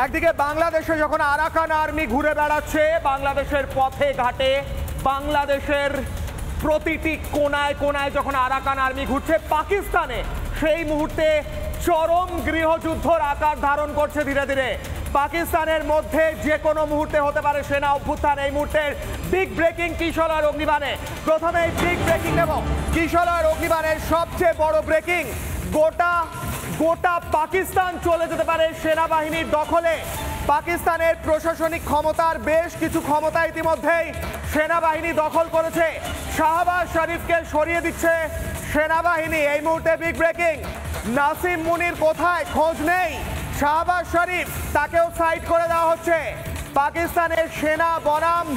একদিকে বাংলাদেশে যখন আরাকান আর্মি ঘুরে বেড়াচ্ছে, বাংলাদেশের পথে ঘাটে, বাংলাদেশের প্রতিটি কোনায় কোনায় যখন আরাকান আর্মি ঘুরছে, পাকিস্তানে সেই মুহূর্তে চরম গৃহযুদ্ধর আকার ধারণ করছে ধীরে ধীরে। পাকিস্তানের মধ্যে যে কোনো মুহূর্তে হতে পারে সেনা অভ্যুত্থান। এই মুহূর্তের বিগ ব্রেকিং কিশলয়ের অগ্নিবাণে। প্রথমে বিগ ব্রেকিং নেব কিশলয়ের অগ্নিবাণের সবচেয়ে বড় ব্রেকিং। গোটা পাকিস্তান চলে যেতে পারে সেনাবাহিনীর দখলে। পাকিস্তানের প্রশাসনিক ক্ষমতার বেশ কিছু ক্ষমতা ইতিমধ্যেই সেনাবাহিনী দখল করেছে। শাহবাজ শরীফকে সরিয়ে দিচ্ছে সেনাবাহিনী। এই মুহূর্তে বিগ ব্রেকিং। নাসিম মুনির কোথায়? খোঁজ নেই। শাহবাজ শরীফ, তাকেও সাইড করে দেওয়া হচ্ছে। পাকিস্তানের সেনা বনাম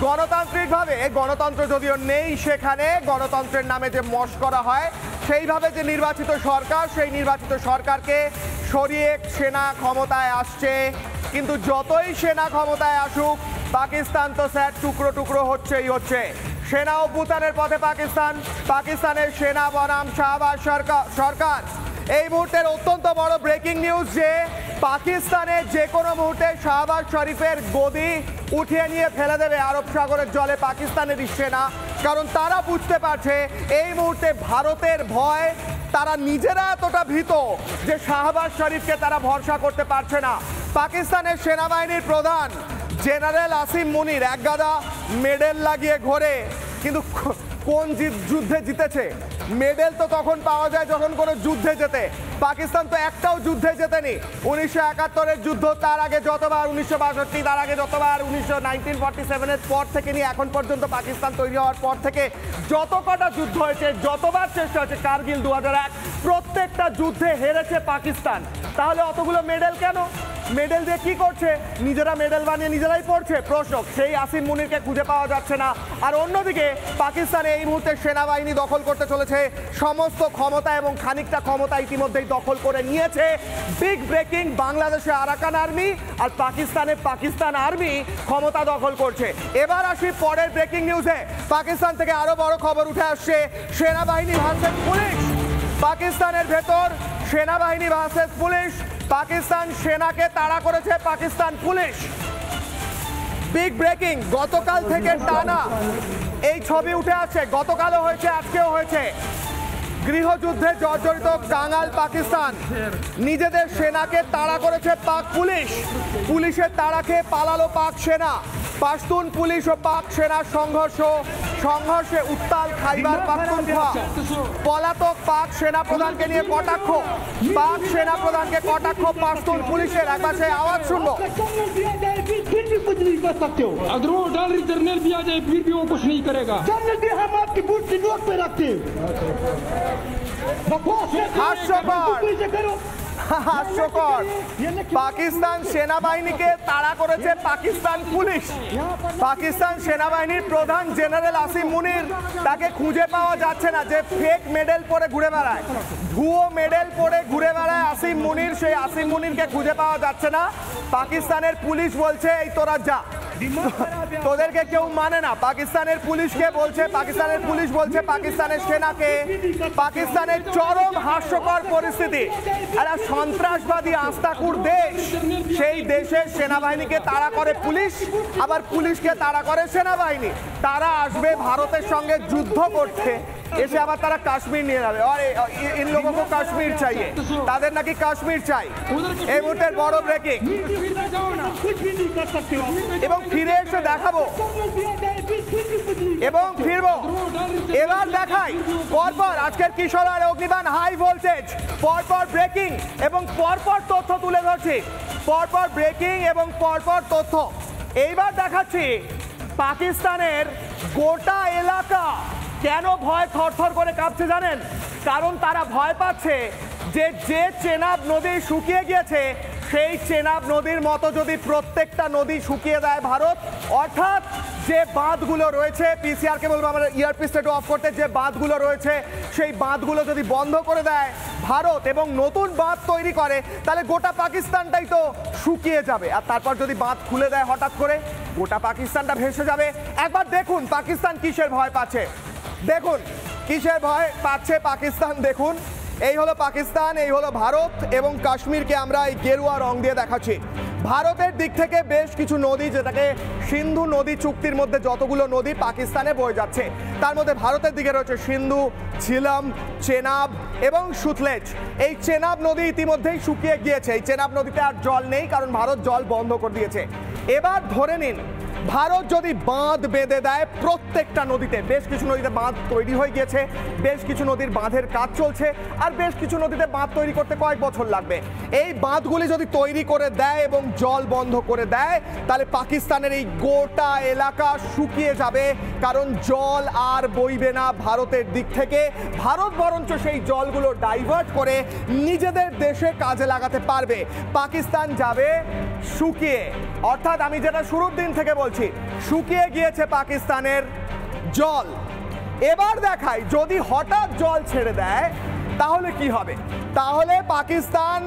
গণতান্ত্রিকভাবে, গণতন্ত্র যদিও নেই সেখানে, গণতন্ত্রের নামে যে মশকরা হয় সেইভাবে যে নির্বাচিত সরকার, সেই নির্বাচিত সরকারকে সরিয়ে সেনা ক্ষমতায় আসছে। কিন্তু যতই সেনা ক্ষমতায় আসুক, পাকিস্তান তো স্যার টুকরো টুকরো হচ্ছেই হচ্ছে। সেনা অভ্যুত্থানের পথে পাকিস্তানের সেনা বনাম শাহবাজ সরকার। এই মুহূর্তের অত্যন্ত বড় ব্রেকিং নিউজ যে পাকিস্তানে যে কোনো মুহূর্তে শাহবাজ শরীফের গদি উঠিয়ে নিয়ে ফেলে দেবে আরব সাগরের জলে পাকিস্তানেরই সেনা। কারণ তারা বুঝতে পারছে এই মুহূর্তে ভারতের ভয়, তারা নিজেরা এতটা ভীত যে শাহবাজ শরীফকে তারা ভরসা করতে পারছে না। পাকিস্তানের সেনাবাহিনীর প্রধান জেনারেল আসিম মুনির একগাদা মেডেল লাগিয়ে ঘোরে, কিন্তু কোন যুদ্ধে জিতেছে? মেডেল তো তখন পাওয়া যায় যখন কোনো যুদ্ধে জেতে। পাকিস্তান তো একটাও যুদ্ধে জেতেনি। 1971-এর যুদ্ধ, তার আগে যতবার 1962, তার আগে যতবার 1947-এর পর থেকে নিয়ে এখন পর্যন্ত পাকিস্তান তৈরি হওয়ার পর থেকে যত কটা যুদ্ধ হয়েছে, যতবার চেষ্টা হয়েছে, কার্গিল 2001, প্রত্যেকটা যুদ্ধে হেরেছে পাকিস্তান। তাহলে অতগুলো মেডেল কেন? মেডেল দিয়ে কি করছে? নিজেরা মেডেল বানিয়ে নিজেরাই পড়ছে। প্রশ্ন সেই আসিম মুনিরকে খুঁজে পাওয়া যাচ্ছে না। আর অন্যদিকে পাকিস্তানে এই মুহূর্তে সেনাবাহিনী দখল করতে চলেছে সমস্ত ক্ষমতা, এবং খানিকটা ক্ষমতা ইতিমধ্যেই দখল করে নিয়েছে। বিগ ব্রেকিং, বাংলাদেশে আরাকান আর্মি আর পাকিস্তান আর্মি ক্ষমতা দখল করছে। এবার আসি পরের ব্রেকিং নিউজে। পাকিস্তান থেকে আরো বড় খবর উঠে আসছে, সেনাবাহিনী ভার্সেস পুলিশ। পাকিস্তানের ভেতর সেনাবাহিনী ভার্সেস পুলিশ। পাকিস্তান সেনাকে তাড়া করেছে পাকিস্তান পুলিশ। বিগ ব্রেকিং, গতকাল থেকে টানা এই ছবি উঠে আসছে। গতকালও হয়েছে, আজকেও হয়েছে। গৃহযুদ্ধে জর্জরিত কাঙ্গাল পাকিস্তান নিজেদের সেনাকে তাড়া করেছে পাক পুলিশ। পুলিশের তাড়া খেয়ে পালালো পাক সেনা। পাশতুন পুলিশ ও পাক সেনার সংঘর্ষে উত্তাল খাইবার পাখতুনখোয়া। পলাতক পাক সেনা প্রধানকে নিয়ে কটাক্ষ। পাক সেনা প্রধানকে কটাক্ষ পাশতুন পুলিশের। একবার সেই আওয়াজ শুনবো। फिर भी कुछ नहीं कर सकते हो। अगर वो डॉलर जनरल भी आ जाए फिर भी वो कुछ नहीं करेगा। जनरल भी हम आपकी बूट की नोक पे रखते हैं। হাস্যকর। পাকিস্তান সেনাবাহিনীকে তাড়া করেছে পাকিস্তান পুলিশ। পাকিস্তান সেনাবাহিনীর প্রধান জেনারেল আসিম মুনির, তাকে খুঁজে পাওয়া যাচ্ছে না। যে ফেক মেডেল পরে ঘুরে বেড়ায়, ভুয়ো মেডেল পরে ঘুরে বেড়ায় আসিম মুনির, সেই আসিম মুনিরকে খুঁজে পাওয়া যাচ্ছে না। পাকিস্তানের পুলিশ বলছে এই তোরা যা, তোদেরকে কেউ মানে না। পাকিস্তানের পুলিশকে বলছে, পাকিস্তানের পুলিশ বলছে পাকিস্তানের সেনাকে। পাকিস্তানের চরম হাস্যকর পরিস্থিতি। একটা সন্ত্রাসবাদী আস্তাকুর দেশ, সেই দেশের সেনাবাহিনীকে তাড়া করে পুলিশ, আবার পুলিশকে তাড়া করে সেনাবাহিনী। তারা আসবে ভারতের সঙ্গে যুদ্ধ করতে, এসে আবার তারা কাশ্মীর নিয়ে যাবে। আর ইন লোগোকে কাশ্মীর চাইয়ে, তাদের নাকি কাশ্মীর চাই। এই মুহূর্তের বড় ব্রেকিং, এবং ফিরে এসে দেখাবো এবং ফিরবো। এবার দেখাই পরপর আজকের কিশলয়ের অগ্নিবাণ হাই ভোল্টেজ, পরপর ব্রেকিং এবং পরপর তথ্য তুলে ধরছি। পরপর ব্রেকিং এবং পরপর তথ্য। এইবার দেখাচ্ছি পাকিস্তানের গোটা এলাকা কেন ভয় থরথর করে কাঁপছে জানেন? কারণ তারা ভয় পাচ্ছে যে চেনাব নদী শুকিয়ে গিয়েছে, সেই চেনাব নদীর মতো যদি প্রত্যেকটা নদী শুকিয়ে দেয় ভারত, অর্থাৎ যে বাঁধগুলো রয়েছে, পিসিআরকে বলবো আমরা ইয়ারপিসটা একটু অফ করতে, যে বাঁধগুলো রয়েছে সেই বাঁধগুলো যদি বন্ধ করে দেয় ভারত এবং নতুন বাঁধ তৈরি করে, তাহলে গোটা পাকিস্তানটাই তো শুকিয়ে যাবে। আর তারপর যদি বাঁধ খুলে দেয় হঠাৎ করে, গোটা পাকিস্তানটা ভেসে যাবে। একবার দেখুন পাকিস্তান কিসের ভয় পাচ্ছে, দেখুন কিসের ভয় পাচ্ছে পাকিস্তান। দেখুন এই হলো পাকিস্তান, এই হলো ভারত, এবং কাশ্মীরকে আমরা এই গেরুয়া রং দিয়ে দেখাচ্ছি। ভারতের দিক থেকে বেশ কিছু নদী, যেটাকে সিন্ধু নদী চুক্তির মধ্যে যতগুলো নদী পাকিস্তানে বয়ে যাচ্ছে, তার মধ্যে ভারতের দিকে রয়েছে সিন্ধু, ঝিলম, চেনাব এবং সুতলেজ। এই চেনাব নদী ইতিমধ্যেই শুকিয়ে গিয়েছে। এই চেনাব নদীতে আর জল নেই, কারণ ভারত জল বন্ধ করে দিয়েছে। এবার ধরে নিন ভারত যদি বাঁধ বেঁধে দেয় প্রত্যেকটা নদীতে, বেশ কিছু নদীতে বাঁধ তৈরি হয়ে গিয়েছে, বেশ কিছু নদীর বাঁধের কাজ চলছে, আর বেশ কিছু নদীতে বাঁধ তৈরি করতে কয়েক বছর লাগবে। এই বাঁধগুলি যদি তৈরি করে দেয় এবং জল বন্ধ করে দেয়, তাহলে পাকিস্তানের এই গোটা এলাকা শুকিয়ে যাবে, কারণ জল আর বইবে না ভারতের দিক থেকে। ভারত বরঞ্চ সেই জলগুলো ডাইভার্ট করে নিজেদের দেশে কাজে লাগাতে পারবে। পাকিস্তান যাবে শুকিয়ে, অর্থাৎ আমি যেটা শুরুর দিন থেকে বলছি, শুকিয়ে গিয়েছে পাকিস্তানের জল। এবার দেখাই যদি হঠাৎ জল ছেড়ে দেয় তাহলে কি হবে। তাহলে পাকিস্তান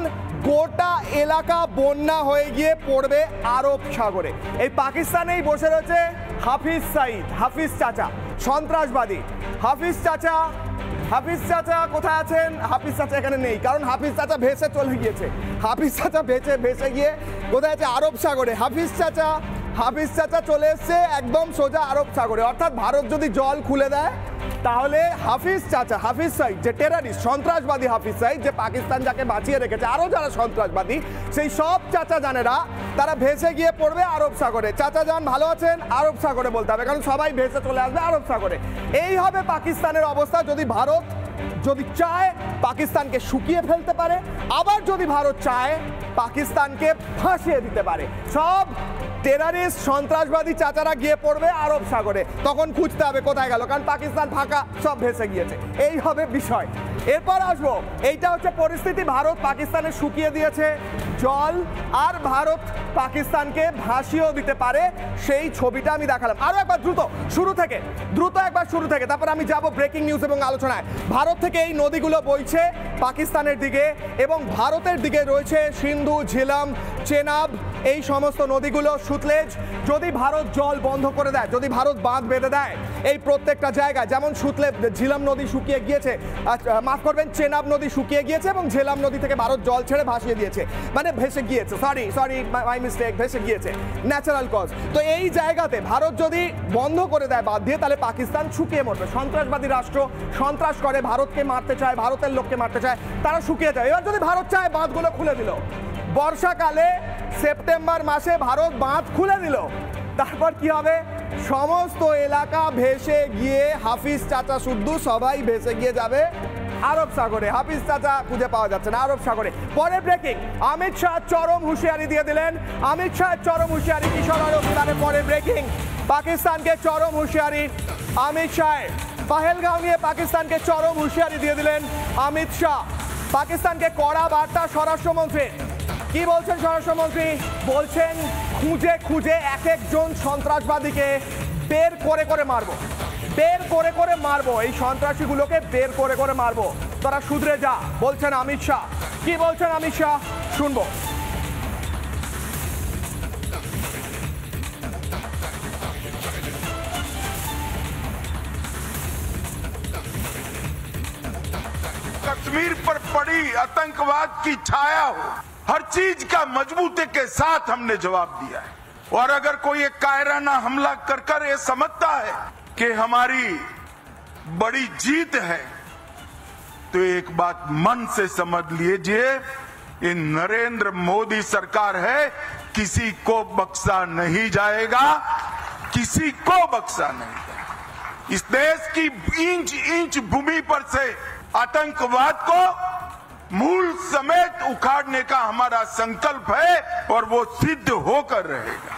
গোটা এলাকা বন্যা হয়ে গিয়ে পড়বে আরব সাগরে। এই পাকিস্তানেই বসে রয়েছে হাফিজ সাইদ, হাফিজ চাচা, সন্ত্রাসবাদী। হাফিজ চাচা কোথায় আছেন? হাফিজ চাচা এখানে নেই, কারণ হাফিজ চাচা ভেসে চলে গিয়েছে। হাফিজ চাচা ভেসে গিয়ে কোথায় আছে? আরব সাগরে। হাফিজ চাচা চলে এসছে একদম সোজা আরব সাগরে। অর্থাৎ ভারত যদি জল খুলে দেয় তাহলে হাফিজ সাইদ, যে টেরারিস্ট সন্ত্রাসবাদী হাফিজ সাইদ, যে পাকিস্তান যাকে বাঁচিয়ে রেখেছে, আরো যারা সন্ত্রাসবাদী, সেই সব চাচা জানেরা তারা ভেসে গিয়ে পড়বে আরব সাগরে। চাচা যান ভালো আছেন? আরব সাগরে বলতে হবে, কারণ সবাই ভেসে চলে আসবে আরব সাগরে। এই হবে পাকিস্তানের অবস্থা যদি ভারত যদি চায় পাকিস্তানকে শুকিয়ে ফেলতে পারে, আবার যদি ভারত চায় পাকিস্তানকে ফাঁসিয়ে দিতে পারে। সব টেরারিস্ট সন্ত্রাসবাদী চাচারা গিয়ে পড়বে আরব সাগরে, তখন খুঁজতে হবে কোথায় গেল, কারণ পাকিস্তান ফাঁকা, সব ভেসে গিয়েছে। এই হবে বিষয়। এরপর আসবো, এইটা হচ্ছে পরিস্থিতি। ভারত পাকিস্তানে শুকিয়ে দিয়েছে জল, আর ভারত পাকিস্তানকে ভাসিয়েও দিতে পারে, সেই ছবিটা আমি দেখালাম। আরো একবার দ্রুত একবার শুরু থেকে, তারপর আমি যাব ব্রেকিং নিউজ এবং আলোচনায়। ভারত থেকে এই নদীগুলো বইছে পাকিস্তানের দিকে, এবং ভারতের দিকে রয়েছে সিন্ধু, ঝিলম, চেনাব, এই সমস্ত নদীগুলো, সুতলেজ। যদি ভারত জল বন্ধ করে দেয়, যদি ভারত বাঁধ বেঁধে দেয় এই প্রত্যেকটা জায়গায়, যেমন ঝিলম নদী শুকিয়ে গিয়েছে, মাফ করবেন, চেনাব নদী শুকিয়ে গিয়েছে এবং ঝিলম নদী থেকে ভারত জল ছেড়ে ভাসিয়ে দিয়েছে, মানে ভেসে গিয়েছে, সরি মাই মিস্টেক, ভেসে গিয়েছে, ন্যাচারাল কজ। তো এই জায়গাতে ভারত যদি বন্ধ করে দেয় বাঁধ দিয়ে, তাহলে পাকিস্তান শুকিয়ে মরবে। সন্ত্রাসবাদী রাষ্ট্র, সন্ত্রাস করে, ভারতকে মারতে চায়, ভারতের লোককে মারতে চায়, তারা শুকিয়ে যায়। এবার যদি ভারত চায় বাঁধগুলো খুলে দিল, বর্ষাকালে সেপ্টেম্বর মাসে ভারত বাঁধ খুলে দিল, তারপর কি হবে? সমস্ত এলাকা ভেসে গিয়ে হাফিজ চাচা শুদ্ধ সবাই ভেসে গিয়ে যাবে আরব সাগরে। হাফিজ চাচা খুঁজে পাওয়া যাচ্ছে না আরব সাগরে। পরে ব্রেকিং, অমিত শাহ চরম হুঁশিয়ারি দিয়ে দিলেন। অমিত শাহের চরম হুঁশিয়ারি, কিশোর আরব বিমানের পরে ব্রেকিং, পাকিস্তানকে চরম হুঁশিয়ারি। অমিত শাহ পহেলগাঁও নিয়ে পাকিস্তানকে চরম হুঁশিয়ারি দিয়ে দিলেন অমিত শাহ। পাকিস্তানকে কড়া বার্তা স্বরাষ্ট্রমন্ত্রী। কি বলছেন স্বরাষ্ট্রমন্ত্রী? বলছেন খুঁজে এক একজন সন্ত্রাসবাদীকে বের করে মারবো, এই সন্ত্রাসীগুলোকে বের করে মারবো, তারা শুধরে যা, বলছেন অমিত শাহ। কি বলছেন অমিত শাহ শুনবো। कश्मीर पर पड़ी आतंकवाद की छाया हो, हर चीज का मजबूती के साथ हमने जवाब दिया है। और अगर कोई एक कायराना हमला कर ये समझता है कि हमारी बड़ी जीत है, तो एक बात मन से समझ लीजिए, ये नरेंद्र मोदी सरकार है, किसी को बख्शा नहीं जाएगा, किसी को बख्शा नहीं जाएगा। इस देश की इंच भूमि पर से आतंकवाद को मूल समेत उखाड़ने का हमारा संकल्प है, और वो सिद्ध होकर रहेगा।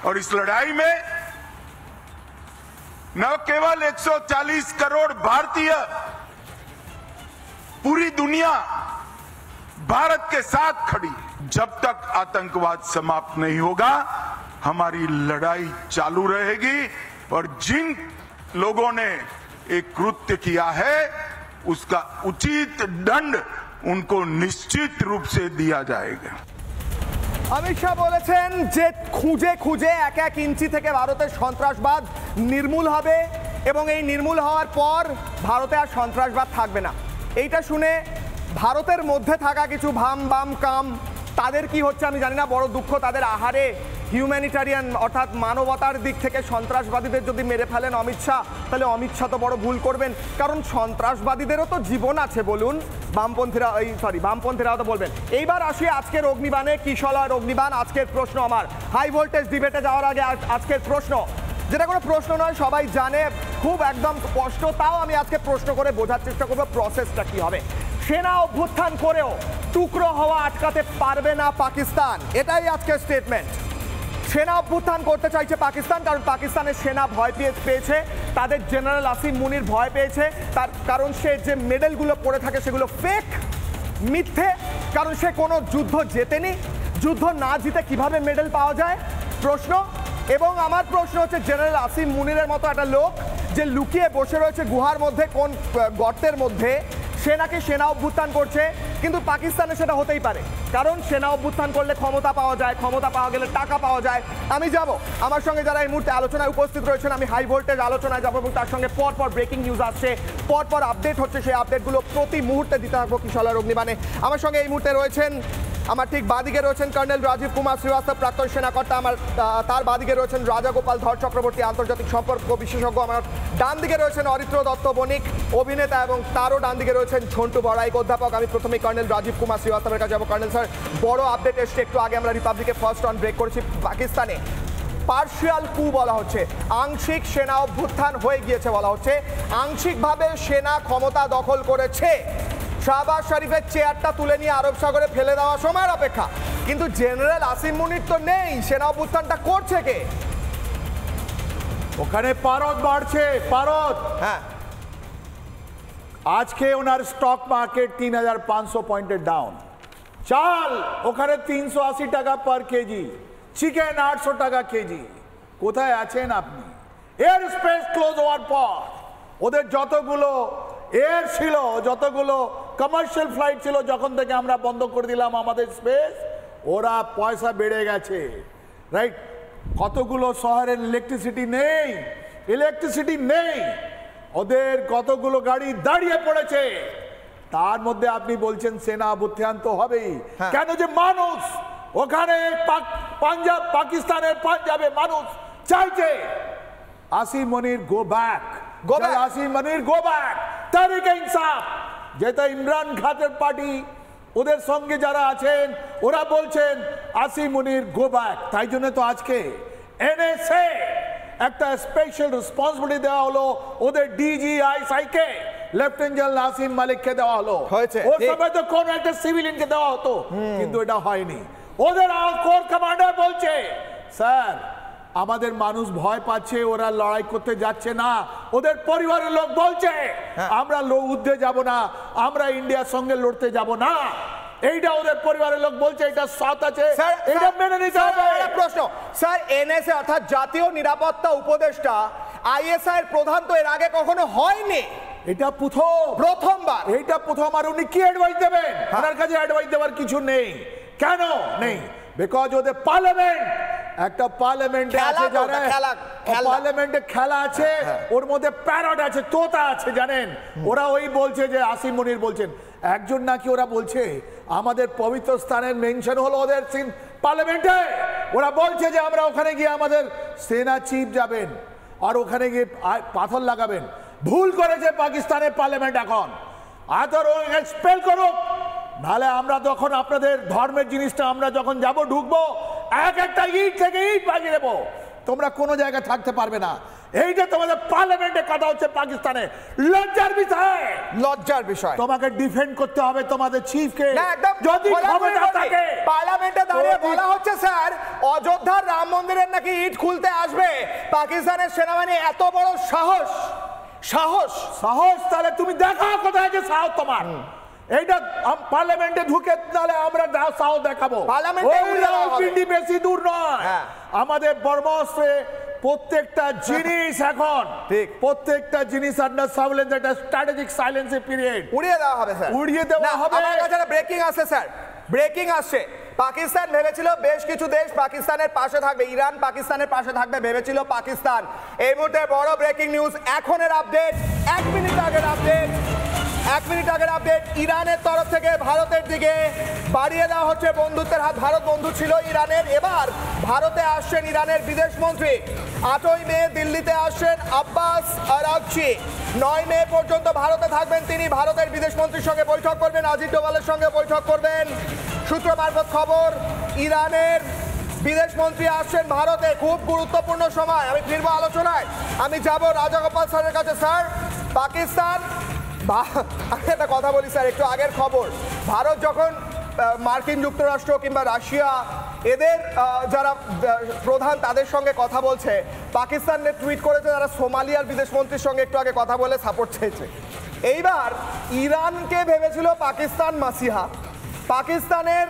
और इस लड़ाई में न केवल 140 करोड़ भारतीय, पूरी दुनिया भारत के साथ खड़ी। जब तक आतंकवाद समाप्त नहीं होगा, हमारी लड़ाई चालू रहेगी। और जिन लोगों ने एक कृत्य किया है, उसका उचित दंड उनको निश्चित रूप से दिया जाएगा। অমিত শাহ বলেছেন যে খুঁজে এক ইঞ্চি থেকে ভারতের সন্ত্রাসবাদ নির্মূল হবে, এবং এই নির্মূল হওয়ার পর ভারতে আর সন্ত্রাসবাদ থাকবে না। এইটা শুনে ভারতের মধ্যে থাকা কিছু বাম কাম তাদের কি হচ্ছে আমি জানি না, বড় দুঃখ তাদের। আহারে, হিউম্যানিটারিয়ান অর্থাৎ মানবতার দিক থেকে সন্ত্রাসবাদীদের যদি মেরে ফেলেন অমিত শাহ, তাহলে অমিত শাহ তো বড় ভুল করবেন, কারণ সন্ত্রাসবাদীদেরও তো জীবন আছে বলুন। বামপন্থীরাও তো বলবেন। এইবার আসি আজকের অগ্নিবাণে, কিশলয়ের অগ্নিবাণ। আজকের প্রশ্ন আমার, হাই ভোল্টেজ ডিবেটে যাওয়ার আগে আজকের প্রশ্ন, যেটা কোনো প্রশ্ন নয়, সবাই জানে, খুব একদম স্পষ্ট, তাও আমি আজকে প্রশ্ন করে বোঝার চেষ্টা করবো প্রসেসটা কি হবে। সেনা অভ্যুত্থান করেও টুকরো হওয়া আটকাতে পারবে না পাকিস্তান, এটাই আজকের স্টেটমেন্ট। সেনা অভ্যুত্থান করতে চাইছে পাকিস্তান, কারণ পাকিস্তানের সেনা ভয় পেয়েছে, তাদের জেনারেল আসিম মুনির ভয় পেয়েছে, তার কারণ সে যে মেডেলগুলো পড়ে থাকে সেগুলো ফেক, মিথ্যে, কারণ সে কোনো যুদ্ধ জেতেনি। যুদ্ধ না জিতে কিভাবে মেডেল পাওয়া যায় প্রশ্ন। এবং আমার প্রশ্ন হচ্ছে, জেনারেল আসিম মুনিরের মতো একটা লোক যে লুকিয়ে বসে রয়েছে গুহার মধ্যে, কোন গর্তের মধ্যে, সে নাকি সেনা অভ্যুত্থান করছে, কিন্তু পাকিস্তানে সেটা হতেই পারে, কারণ সেনা অভ্যুত্থান করলে ক্ষমতা পাওয়া যায়, ক্ষমতা পাওয়া গেলে টাকা পাওয়া যায়। আমি যাব, আমার সঙ্গে যারা এই মুহূর্তে আলোচনায় উপস্থিত রয়েছেন, আমি হাই ভোল্টেজ আলোচনায় যাবো এবং তার সঙ্গে পরপর ব্রেকিং নিউজ আসছে, পরপর আপডেট হচ্ছে, সেই আপডেটগুলো প্রতি মুহূর্তে দিতে থাকবো কিশলয়ের অগ্নিবাণে। আমার সঙ্গে এই মুহূর্তে রয়েছেন, আমার ঠিক বাদিকে রয়েছেন কর্নেল রাজীব কুমার শ্রীবাস্তব, প্রাক্তন সেনাকর্তা। আমার তার বাদিকে রয়েছেন রাজাগোপাল ধর চক্রবর্তী, আন্তর্জাতিক সম্পর্ক বিশেষজ্ঞ। আমার ডান দিকে রয়েছেন অরিত্র দত্ত বণিক, অভিনেতা, এবং তারও ডান দিকে রয়েছেন ঝন্টু বড়াইক, অধ্যাপক। আমি প্রথমেই কর্নেল রাজীব কুমার শ্রীবাস্তবের কাছে যাবো। কর্নেল স্যার, বড় আপডেট এসছে একটু আগে, আমরা রিপাবলিকে ফার্স্ট অন ব্রেক করেছি। পাকিস্তানে পার্শিয়াল কু বলা হচ্ছে, আংশিক সেনা অভ্যুত্থান হয়ে গিয়েছে বলা হচ্ছে, আংশিকভাবে সেনা ক্ষমতা দখল করেছে। শাহবাজ শরীফের চেয়ারটা তুলে নিয়ে আরব সাগরে ফেলে দেওয়া সময়ের অপেক্ষা, কিন্তু জেনারেল আসিম মুনির তো নেই, সেনা অভ্যুত্থানটা করছে কে? ওখানে পারদ বাড়ছে, পারদ। হ্যাঁ, আজকে ওনার স্টক মার্কেট 3500 পয়েন্টের ডাউন। চাল ওখানে 380 টাকা পার কেজি, চিকেন 800 টাকা কেজি। কোথায় আছেন আপনি? এয়ার স্পেস ক্লোজ হওয়ার পর ওদের যতগুলো এয়ার ছিল, যতগুলো কমার্শিয়াল ফ্লাইট ছিল, যখন থেকে আমরা বন্ধ করে দিলাম আমাদের স্পেস, ওরা পয়সা বেড়ে গেছে, রাইট? কতগুলো শহরের ইলেকট্রিসিটি নেই, ওদের কতগুলো গাড়ি দাঁড়িয়ে পড়েছে। তার মধ্যে আপনি বলছেন সেনা অভ্যুত্থান তো হবেই। কেন? যে মানুষ ওখানে পাঞ্জাব, পাকিস্তানের পাঞ্জাবে মানুষ চাইছে আসিম মুনির গো ব্যাক, আসিম মুনির গো ব্যাক। তাহরিকে ইনসাফ, যেটা ইমরান খানের পার্টি, ওদের সঙ্গে যারা আছেন ওরা বলছেন আসিম মুনির গো ব্যাক। তাই জন্য তো আজকে এনএসএ একটা স্পেশাল রেসপন্সিবিলিটি দেওয়া হলো, ওদের ডিজিআইএসআই কে লেফটেন্যান্ট জেনারেল আসিম মালিককে দেওয়া হলো। ওর সময় তো কোন একটা সিভিলিয়ানকে দেওয়া হতো, কিন্তু এটা হয়নি। ওদের কোর কমান্ডার বলছে, স্যার আমাদের মানুষ ভয় পাচ্ছে, ওরা লড়াই করতে যাচ্ছে না। ওদের পরিবারের লোক বলছে আমরা যুদ্ধে যাব না, আমরা ইন্ডিয়ার সঙ্গে লড়তে যাব না। এইটা ওদের পরিবারের লোক বলছে, এটা সৎ আছে, এটা মেনে নিতে হবে। প্রশ্ন স্যার, এনএসএ অর্থাৎ জাতীয় নিরাপত্তা উপদেষ্টা, আইএসআই এর প্রধান তো এর আগে কখনো হয়নি, এটা প্রথমবার। এইটা প্রথম। আর উনি কি অ্যাডভাইস দেবেন? ওনার কাছে অ্যাডভাইস দেওয়ার কিছু নেই। কেন নেই? বিকজ ওদের পার্লামেন্ট, একটা পার্লামেন্টে আছে, পার্লামেন্টে খেলা আছে, ওর মধ্যে প্যারট আছে, তোতা আছে, জানেন? ওরা ওই বলছে যে আসিম মুনির বলছেন, একজন নাকি ওরা বলছে আমাদের পবিত্র স্থানের মেনশন হলো ওদের পার্লামেন্টে। ওরা বলছে যে আমরা ওখানে গিয়ে আমাদের সেনা চিফ যাবেন আর ওখানে গিয়ে পাথর লাগাবেন। ভুল করেছে পাকিস্তানের পার্লামেন্ট। এখন আতর এক্সপেল করুক, নাহলে আমরা যখন আপনাদের ধর্মের জিনিসটা আমরা যখন যাব, ঢুকবো, এক একটা ইট থেকে ইট বাজিয়ে দেবো, তোমরা কোনো জায়গায় থাকতে পারবে না। এইটা তোমাদের পার্লামেন্টে কথা হচ্ছে পাকিস্তানে। লজ্জার বিষয়, লজ্জার বিষয়। তোমাকে ডিফেন্ড করতে হবে তোমাদের চিফকে। যদি ক্ষমতা থাকে, পার্লামেন্টে দাঁড়িয়ে বলা হচ্ছে স্যার অযোধ্যার রাম মন্দিরের নাকি ইট খুলতে আসবে পাকিস্তানের সেনাবাহিনী, এত বড় সাহস। তাহলে তুমি দেখো কোথায় যে সাহস তোমার। এইটা পার্লামেন্টে ঢুকে, তাহলে আমরা সাহস দেখাবো। পার্লামেন্টে বেশি দূর নয়। আমাদের ব্রহ্মস্ত্রে প্রত্যেকটা জিনিস এখন, ঠিক প্রত্যেকটা জিনিস আন্ডার সার্ভেলেন্স, একটা স্ট্র্যাটেজিক সাইলেন্সের পিরিয়ড উড়িয়ে দেওয়া হবে স্যার, উড়িয়ে দেওয়া হবে। আমার কাছে ব্রেকিং আসছে স্যার, ব্রেকিং আসছে। পাকিস্তান ভেবেছিল বেশ কিছু দেশ পাকিস্তানের পাশে থাকবে, ইরান পাকিস্তানের পাশে থাকবে ভেবেছিল পাকিস্তান। এই মুহূর্তে বড় ব্রেকিং নিউজ, এখনের আপডেট, 1 মিনিট আগের আপডেট। 1 মিনিট আগের আপডেট, ইরানের তরফ থেকে ভারতের দিকে বাড়িয়ে দেওয়া হচ্ছে বন্ধুত্বের হাত। ভারত বন্ধু ছিল ইরানের, এবার ভারতে আসছেন ইরানের বিদেশ মন্ত্রী। 8ই মে দিল্লিতে আসছেন আব্বাস আরাগচি। 9 মে পর্যন্ত ভারতে থাকবেন তিনি। ভারতের বিদেশ মন্ত্রীর সঙ্গে বৈঠক করবেন, আজিজ ডোভালের সঙ্গে বৈঠক করবেন। সূত্র মারফত খবর, ইরানের বিদেশ মন্ত্রী আসছেন ভারতে। খুব গুরুত্বপূর্ণ সময়। আমি ফিরবো আলোচনায়, আমি যাব রাজাগোপাল স্যারের কাছে। স্যার, পাকিস্তান, আমি একটা কথা বলি স্যার, একটু আগের খবর, ভারত যখন মার্কিন যুক্তরাষ্ট্র কিংবা রাশিয়া এদের যারা প্রধান তাদের সঙ্গে কথা বলছে, পাকিস্তানের টুইট করেছে তারা সোমালিয়ার বিদেশ মন্ত্রীর সঙ্গে একটু আগে কথা বলে সাপোর্ট চেয়েছে। এইবার ইরানকে ভেবেছিল পাকিস্তান মাসিহা, পাকিস্তানের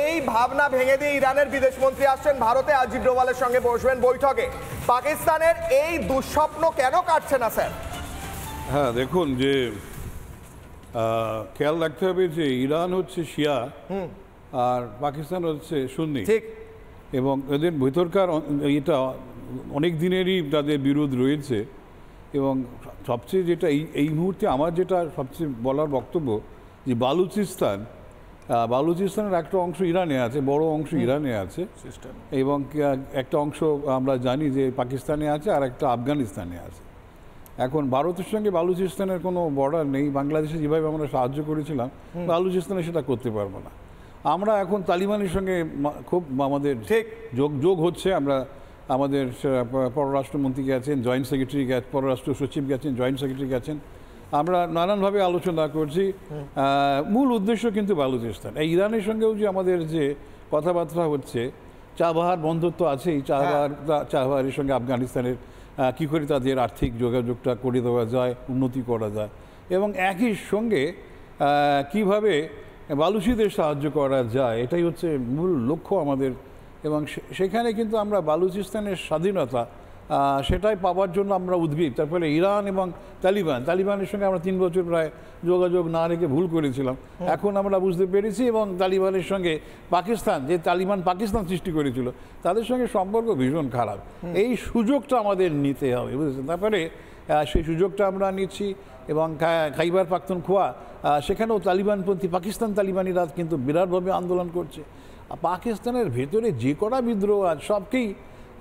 এই ভাবনা ভেঙে দিয়ে ইরানের বিদেশ মন্ত্রী আসছেন ভারতে, আজিজ ডোভালের সঙ্গে বসবেন বৈঠকে। পাকিস্তানের এই দুঃস্বপ্ন কেন কাটছে না স্যার? হ্যাঁ, দেখুন যে খেয়াল রাখতে হবে যে ইরান হচ্ছে শিয়া আর পাকিস্তান হচ্ছে সুন্নি, ঠিক, এবং এদের ভিতরকার এটা অনেক দিনেরই তাদের বিরোধ রয়েছে। এবং সবচেয়ে যেটা এই মুহূর্তে আমার যেটা সবচেয়ে বলার বক্তব্য, যে বালুচিস্তানের একটা অংশ ইরানে আছে, বড় অংশ ইরানে আছে, এবং একটা অংশ আমরা জানি যে পাকিস্তানে আছে, আর একটা আফগানিস্তানে আছে। এখন ভারতের সঙ্গে বালুচিস্তানের কোনো বর্ডার নেই। বাংলাদেশে যেভাবে আমরা সাহায্য করেছিলাম, বালুচিস্তানে সেটা করতে পারবো না। আমরা এখন তালিবানের সঙ্গে খুব আমাদের যোগ হচ্ছে। আমরা আমাদের পররাষ্ট্রমন্ত্রী গেছেন, জয়েন্ট সেক্রেটারি গেছেন, পররাষ্ট্র সচিব গেছেন, জয়েন্ট সেক্রেটারি গেছেন। আমরা নানানভাবে আলোচনা করছি। মূল উদ্দেশ্য কিন্তু বালুচিস্তান। এই ইরানের সঙ্গেও যে আমাদের যে কথাবার্তা হচ্ছে, চাবাহার বন্ধুত্ব আছে, এই চাবাহারের সঙ্গে আফগানিস্তানের কী করে তাদের আর্থিক যোগাযোগটা করে দেওয়া যায়, উন্নতি করা যায়, এবং একই সঙ্গে কিভাবে বালুচিদের সাহায্য করা যায়, এটাই হচ্ছে মূল লক্ষ্য আমাদের। এবং সেখানে কিন্তু আমরা বালুচিস্তানের স্বাধীনতা সেটাই পাওয়ার জন্য আমরা উদ্গ্রীব। তারপরে ইরান এবং তালিবানের সঙ্গে আমরা 3 বছর প্রায় যোগাযোগ না রেখে ভুল করেছিলাম। এখন আমরা বুঝতে পেরেছি, এবং তালিবানের সঙ্গে পাকিস্তান, যে পাকিস্তান সৃষ্টি করেছিল, তাদের সঙ্গে সম্পর্ক ভীষণ খারাপ। এই সুযোগটা আমাদের নিতে হবে, বুঝেছেন? তারপরে সেই সুযোগটা আমরা নিচ্ছি। এবং খাইবার পাখতুনখোয়া, সেখানেও পাকিস্তান তালিবানিরা কিন্তু বিরাটভাবে আন্দোলন করছে। পাকিস্তানের ভেতরে যে কটা বিদ্রোহ আছে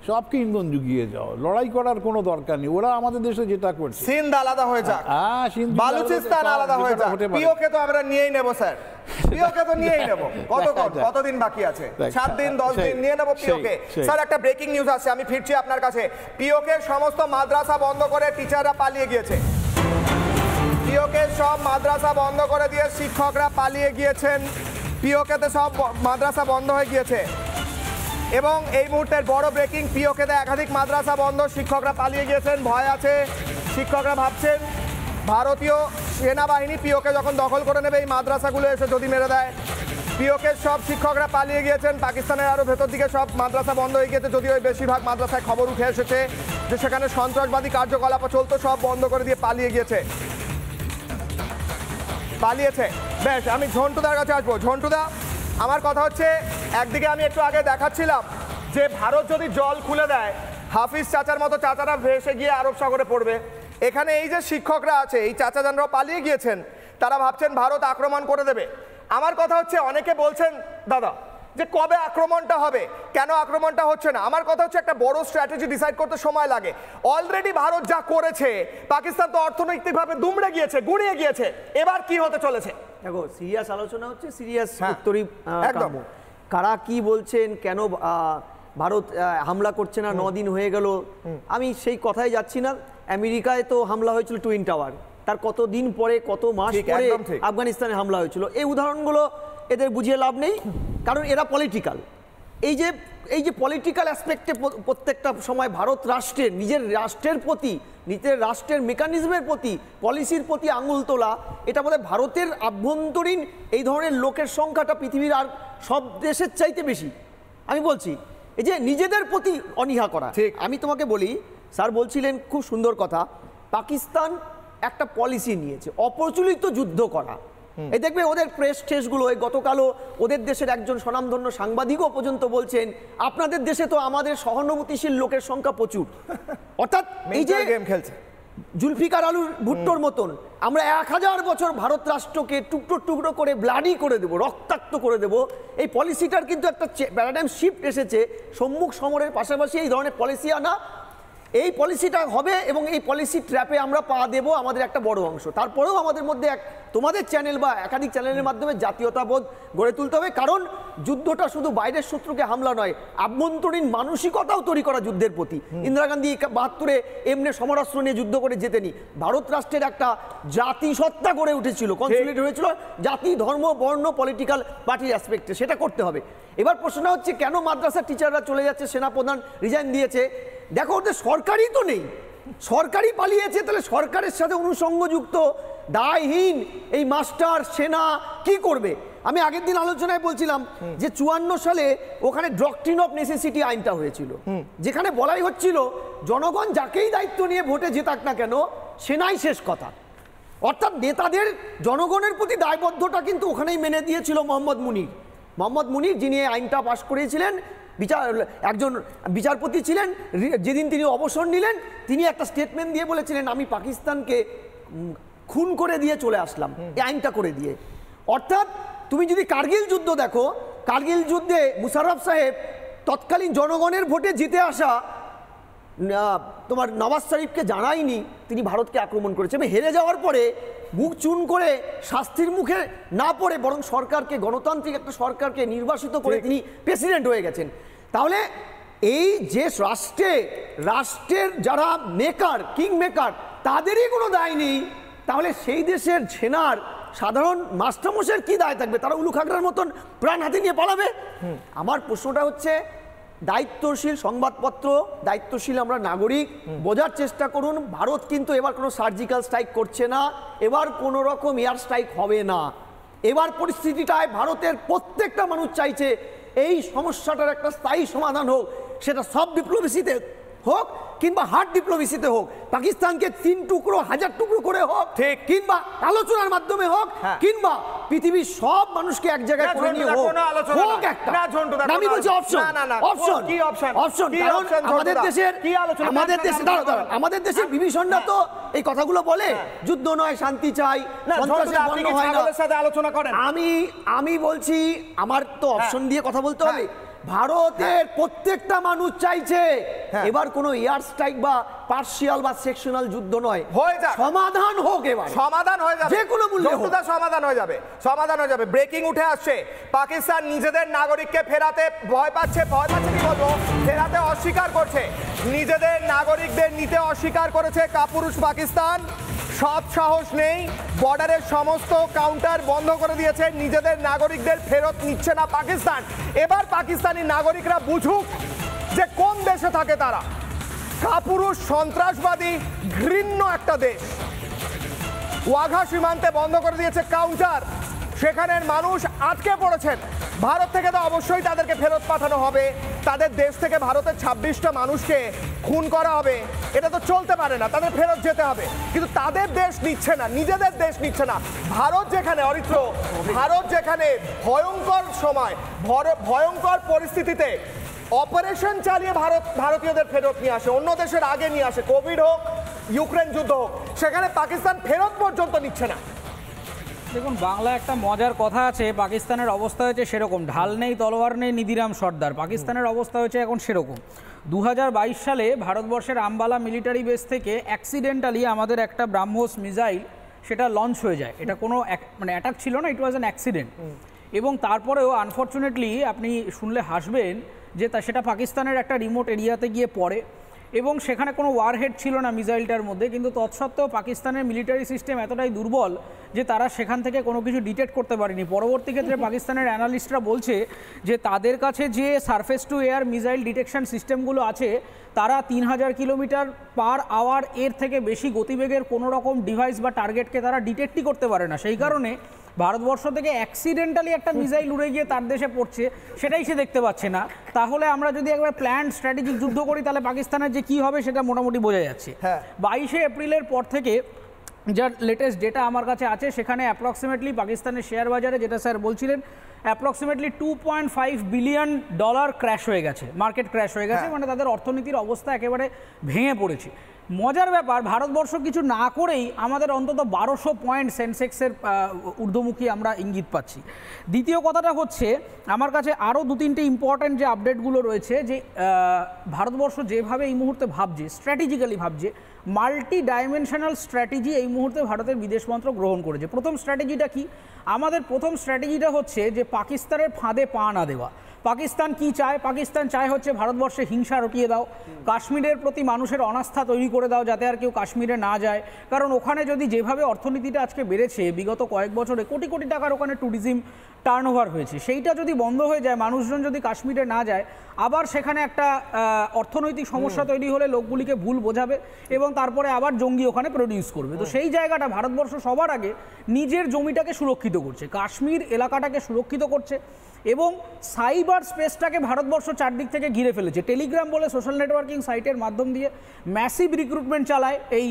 সবকে ইন্ধন জুগিয়ে যাও, লড়াই করার কোনো দরকার নেই। ওরা আমাদের দেশে যেটা করছে, সিন্ধ আলাদা হয়ে যাক, বালুচিস্তান আলাদা হয়ে যাক, পিওকে তো আমরা নিয়েই নেব স্যার, পিওকে তো নিয়েই নেব। কতদিন বাকি আছে? 7 দিন 10 দিন নিয়ে নেব পিওকে। স্যার, একটা ব্রেকিং নিউজ আছে, আমি ফিরছি আপনার কাছে। পিওকে সমস্ত মাদ্রাসা বন্ধ করে টিচাররা পালিয়ে গিয়েছে। পিওকে সব মাদ্রাসা বন্ধ করে দিয়ে শিক্ষকরা পালিয়ে গিয়েছেন। পিওকেতে সব মাদ্রাসা বন্ধ হয়ে গিয়েছে, এবং এই মুহূর্তের বড় ব্রেকিং, পিওকেতে একাধিক মাদ্রাসা বন্ধ, শিক্ষকরা পালিয়ে গিয়েছেন, ভয় আছে। শিক্ষকরা ভাবছেন ভারতীয় সেনাবাহিনী পিওকে যখন দখল করে নেবে, এই মাদ্রাসাগুলো এসে যদি মেরে দেয়। পিওকের সব শিক্ষকরা পালিয়ে গিয়েছেন। পাকিস্তানের আরও ভেতর দিকে সব মাদ্রাসা বন্ধ হয়ে গিয়েছে, যদিও ওই বেশিরভাগ মাদ্রাসায় খবর উঠে এসেছে যে সেখানে সন্ত্রাসবাদী কার্যকলাপ চলতো, সব বন্ধ করে দিয়ে পালিয়েছে। বেশ, আমি ঝন্টুদার কাছে আসবো। ঝন্টুদা, আমার কথা হচ্ছে, একদিকে আমি একটু আগে দেখাচ্ছিলাম যে ভারত যদি জল খুলে দেয়, হাফিজ চাচার মতো চাচারা ভেসে গিয়ে আরব সাগরে পড়বে। এখানে এই যে শিক্ষকরা আছে, এই চাচাজানরাও পালিয়ে গিয়েছেন, তারা ভাবছেন ভারত আক্রমণ করে দেবে। আমার কথা হচ্ছে, অনেকে বলছেন দাদা যে কবে আক্রমণটা হবে, কেন আক্রমণটা হচ্ছে না? আমার কথা হচ্ছে, একটা বড় স্ট্র্যাটেজি ডিসাইড করতে সময় লাগে। অলরেডি ভারত যা করেছে, পাকিস্তান তো অর্থনৈতিকভাবে দুমড়ে গিয়েছে, গুঁড়িয়ে গিয়েছে। এবার কি হতে চলেছে? দেখো, সিরিয়াস আলোচনা হচ্ছে, সিরিয়াস উত্তরই একদম। কারা কি বলছেন, কেন ভারত হামলা করছে না, 9 দিন হয়ে গেল, আমি সেই কথাই যাচ্ছি না। আমেরিকায় তো হামলা হয়েছিল টুইন টাওয়ার, তার কতদিন পরে, কত মাস পরে আফগানিস্তানে হামলা হয়েছিল। এই উদাহরণগুলো এদের বুঝিয়ে লাভ নেই, কারণ এরা পলিটিক্যাল। এই যে পলিটিক্যাল অ্যাসপেক্টে প্রত্যেকটা সময় ভারত রাষ্ট্রের, নিজের রাষ্ট্রের প্রতি, নিজের রাষ্ট্রের মেকানিজমের প্রতি, পলিসির প্রতি আঙুল তোলা, এটা বলে ভারতের আভ্যন্তরীণ এই ধরনের লোকের সংখ্যাটা পৃথিবীর আর সব দেশের চাইতে বেশি। আমি বলছি, এই যে নিজেদের প্রতি অনীহা করা। আমি তোমাকে বলি, স্যার বলছিলেন খুব সুন্দর কথা, পাকিস্তান একটা পলিসি নিয়েছে, অপ্রচলিত যুদ্ধ করা। এই দেখবে ওদের প্রেস টেস্টগুলো, গতকালও ওদের দেশের একজন স্বনামধন্য সাংবাদিকও পর্যন্ত বলছেন, আপনাদের দেশে তো আমাদের সহানুভূতিশীল লোকের সংখ্যা প্রচুর। অর্থাৎ এই যে গেম খেলছে, জুলফিকার আলীর ভুট্টোর মতন আমরা 1000 বছর ভারত রাষ্ট্রকে টুকরো টুকরো করে ব্লাডি করে দেব, রক্তাক্ত করে দেব, এই পলিসিটার কিন্তু একটা প্যারাডাইম শিফট এসেছে। সম্মুখ সমরের পাশাপাশি এই ধরনের পলিসি আনা, এই পলিসিটা হবে এবং এই পলিসি ট্র্যাপে আমরা পা দেব আমাদের একটা বড় অংশ। তারপরেও আমাদের মধ্যে তোমাদের চ্যানেল বা একাধিক চ্যানেলের মাধ্যমে জাতীয়তাবোধ গড়ে তুলতে হবে, কারণ যুদ্ধটা শুধু বাইরের শত্রুকে হামলা নয়, আভ্যন্তরীণ মানসিকতাও তৈরি করা যুদ্ধের প্রতি। ইন্দিরা গান্ধী 72-এ এমনি সমরাস্ত্র নিয়ে যুদ্ধ করে জেতেনি, ভারত রাষ্ট্রের একটা জাতিসত্তা গড়ে উঠেছিল, কনসলিডেট হয়েছিল জাতি, ধর্ম, বর্ণ, পলিটিক্যাল পার্টির অ্যাসপেক্টে, সেটা করতে হবে। এবার প্রশ্নটা হচ্ছে কেন মাদ্রাসার টিচাররা চলে যাচ্ছে, সেনাপ্রধান রিজাইন দিয়েছে। দেখো ওদের সরকারই তো নেই, সরকারই পালিয়েছে, তাহলে সরকারের সাথে অনুসঙ্গযুক্ত দায়হীন এই মাস্টার সেনা কি করবে? আমি আগের দিন আলোচনায় বলছিলাম যে 54 সালে ওখানে ডক্ট্রিন অফ নেসেসিটি আইনটা হয়েছিল, যেখানে বলাই হচ্ছিল জনগণ যাকেই দায়িত্ব নিয়ে ভোটে জেতাক না কেন সেনাই শেষ কথা। অর্থাৎ নেতাদের জনগণের প্রতি দায়বদ্ধতা কিন্তু ওখানেই মেনে দিয়েছিল মোহাম্মদ মুনির, যিনি এই আইনটা পাশ করিয়েছিলেন, একজন বিচারপতি ছিলেন। যেদিন তিনি অবসর নিলেন তিনি একটা স্টেটমেন্ট দিয়ে বলেছিলেন আমি পাকিস্তানকে খুন করে দিয়ে চলে আসলাম এই আইনটা করে দিয়ে। অর্থাৎ তুমি যদি কার্গিল যুদ্ধ দেখো, কার্গিল যুদ্ধে মুশাররফ সাহেব তৎকালীন জনগণের ভোটে জিতে আসা তোমার নওয়াজ শরীফকে জানায়নি তিনি ভারতকে আক্রমণ করেছে, এবং হেরে যাওয়ার পরে মুখ চুন করে শাস্তির মুখে না পড়ে বরং সরকারকে, গণতান্ত্রিক একটা সরকারকে নির্বাসিত করে তিনি প্রেসিডেন্ট হয়ে গেছেন। তাহলে এই যে রাষ্ট্রের যারা মেকার, কিং মেকার, তাদেরই কোনো দায় নেই, তাহলে সেই দেশের সেনার সাধারণ মাস্টারমশাইয়ের কি দায় থাকবে? তারা উলু খাগড়ার মতন প্রাণ হাতে নিয়ে পালাবে? আমার প্রশ্নটা হচ্ছে দায়িত্বশীল সংবাদপত্র, দায়িত্বশীল আমরা নাগরিক বোঝার চেষ্টা করুন। ভারত কিন্তু এবার কোনো সার্জিক্যাল স্ট্রাইক করছে না, এবার কোনো রকম এয়ার স্ট্রাইক হবে না। এবার পরিস্থিতিটায় ভারতের প্রত্যেকটা মানুষ চাইছে এই সমস্যাটার একটা স্থায়ী সমাধান হোক, সেটা সব ডিপ্লোমেসিতে হোক কিংবা হার্ড ডিপ্লোমেসিতে হোক, পাকিস্তানকে 3 টুকরো 1000 টুকরো করে হোক, ঠিক, কিংবা আলোচনার মাধ্যমে হোক, কিংবা পৃথিবীর সব মানুষকে এক জায়গায় করে নিয়ে হোক একটা। আমি বলছি অপশন, কারণ আমাদের দেশের বিভীষণরা তো এই কথাগুলো বলে, যুদ্ধ নয় শান্তি চাই, আলোচনা করেন। আমি বলছি আমার তো অপশন দিয়ে কথা বলতে হবে। ভারতের প্রত্যেকটা মানুষ চাইছে এবার কোনো এয়ার স্ট্রাইক বা পার্সিয়াল বা সেকশনাল যুদ্ধ নয়, সমাধান হোক, এবার সমাধান হয়ে যাবে, যে কোনো মূল্যে সমাধান হয়ে যাবে। ব্রেকিং উঠে আসছে, পাকিস্তান নিজেদের নাগরিককে ফেরাতে ভয় পাচ্ছে কি বলবো, ফেরাতে অস্বীকার করছে, নিজেদের নাগরিকদের নিতে অস্বীকার করেছে কাপুরুষ পাকিস্তান। সৎ সাহস নেই, বর্ডারের সমস্ত কাউন্টার বন্ধ করে দিয়েছে, নিজেদের নাগরিকদের ফেরত নিচ্ছে না পাকিস্তান। এবার পাকিস্তানি নাগরিকরা বুঝুক যে কোন দেশে থাকে তারা, কাপুরুষ, সন্ত্রাসবাদী, ঘৃণ্য একটা দেশ। ওয়াঘা সীমান্তে বন্ধ করে দিয়েছে কাউন্টার, সেখানের মানুষ আটকে পড়েছেন। ভারত থেকে তো অবশ্যই তাদেরকে ফেরত পাঠানো হবে, তাদের দেশ থেকে ভারতের 26টা মানুষকে খুন করা হবে, এটা তো চলতে পারে না, তাদের ফেরত যেতে হবে। কিন্তু তাদের দেশ নিচ্ছে না, নিজেদের দেশ নিচ্ছে না। ভারত যেখানে অরিত্র, ভারত যেখানে ভয়ঙ্কর সময়, ভয়ঙ্কর পরিস্থিতিতে অপারেশন চালিয়ে ভারতীয়দের ফেরত নিয়ে আসে, অন্য দেশের আগে নিয়ে আসে, কোভিড হোক, ইউক্রেন যুদ্ধ হোক, সেখানে পাকিস্তান ফেরত পর্যন্ত নিচ্ছে না। দেখুন, বাংলা একটা মজার কথা আছে, পাকিস্তানের অবস্থা হয়েছে সেরকম, ঢাল নেই তলোয়ার নেই নিধিরাম সর্দার, পাকিস্তানের অবস্থা হয়েছে এখন সেরকম। 2022 সালে ভারতবর্ষের আম্বালা মিলিটারি বেস থেকে অ্যাক্সিডেন্টালি আমাদের একটা ব্রাহ্মোস মিসাইল সেটা লঞ্চ হয়ে যায়। এটা কোনো মানে অ্যাটাক ছিল না, ইট ওয়াজ অ্যান অ্যাক্সিডেন্ট। এবং তারপরেও আনফর্চুনেটলি আপনি শুনলে হাসবেন যে সেটা পাকিস্তানের একটা রিমোট এরিয়াতে গিয়ে পড়ে, এবং সেখানে কোনো ওয়ারহেড ছিল না মিসাইলটার মধ্যে, কিন্তু তৎসত্ত্বেও পাকিস্তানের মিলিটারি সিস্টেম এতটাই দুর্বল যে তারা সেখান থেকে কোনো কিছু ডিটেক্ট করতে পারেনি। পরবর্তী ক্ষেত্রে পাকিস্তানের অ্যানালিস্টরা বলছে যে তাদের কাছে যে surface to air missile detection সিস্টেমগুলো আছে, তারা 3000 কিলোমিটার পার আওয়ার এর থেকে বেশি গতিবেগের কোনো রকম ডিভাইস বা টার্গেটকে তারা ডিটেক্টই করতে পারে না। সেই কারণে ভারতবর্ষ থেকে অ্যাক্সিডেন্টালি একটা মিসাইল উড়ে গিয়ে তার দেশে পড়ছে, সেটাই সে দেখতে পাচ্ছে না। তাহলে আমরা যদি একবার প্ল্যান্ড স্ট্র্যাটেজিক যুদ্ধ করি তাহলে পাকিস্তানের যে কী হবে সেটা মোটামুটি বোঝা যাচ্ছে। 22শে এপ্রিলের পর থেকে যার লেটেস্ট ডেটা আমার কাছে আছে, সেখানে অ্যাপ্রক্সিমেটলি পাকিস্তানের শেয়ার বাজারে, যেটা স্যার বলছিলেন, অ্যাপ্রক্সিমেটলি $2.5 বিলিয়ন ক্র্যাশ হয়ে গেছে, মার্কেট ক্র্যাশ হয়ে গেছে, মানে তাদের অর্থনীতির অবস্থা একেবারে ভেঙে পড়েছে। মজার ব্যাপার, ভারতবর্ষ কিছু না করেই আমাদের অন্তত 1200 পয়েন্ট সেন্সেক্সের ঊর্ধ্বমুখী আমরা ইঙ্গিত পাচ্ছি। দ্বিতীয় কথাটা হচ্ছে, আমার কাছে আরও 2-3টে ইম্পর্ট্যান্ট যে আপডেটগুলো রয়েছে, যে ভারতবর্ষ যেভাবে এই মুহূর্তে ভাবছে, স্ট্র্যাটেজিক্যালি ভাবছে, মাল্টি ডাইমেনশনাল স্ট্র্যাটেজি এই মুহূর্তে ভারতের বিদেশ মন্ত্রক গ্রহণ করেছে। প্রথম স্ট্র্যাটেজিটা কি? আমাদের প্রথম স্ট্র্যাটেজিটা হচ্ছে যে পাকিস্তানের ফাঁদে পা না দেওয়া। পাকিস্তান কি চায়? পাকিস্তান চায় হচ্ছে ভারতবর্ষে হিংসা রটিয়ে দাও, কাশ্মীরের প্রতি মানুষের অনাস্থা তৈরি করে দাও, যাতে আর কেউ কাশ্মীরে না যায়। কারণ ওখানে যদি যেভাবে অর্থনীতিটা আজকে বেড়েছে, বিগত কয়েক বছরে কোটি কোটি টাকার ওখানে ট্যুরিজম টার্নওভার হয়েছে, সেইটা যদি বন্ধ হয়ে যায়, মানুষজন যদি কাশ্মীরে না যায়, আবার সেখানে একটা অর্থনৈতিক সমস্যা তৈরি হলে লোকগুলিকে ভুল বোঝাবে এবং তারপরে আবার জঙ্গি ওখানে প্রডিউস করবে। তো সেই জায়গাটা ভারতবর্ষ সবার আগে নিজের জমিটাকে সুরক্ষিত করছে, কাশ্মীর এলাকাটাকে সুরক্ষিত করছে এবং সাইবার স্পেসটাকে ভারতবর্ষ চারদিক থেকে ঘিরে ফেলেছে। টেলিগ্রাম বলে সোশ্যাল নেটওয়ার্কিং সাইটের মাধ্যম দিয়ে ম্যাসিভ রিক্রুটমেন্ট চালায় এই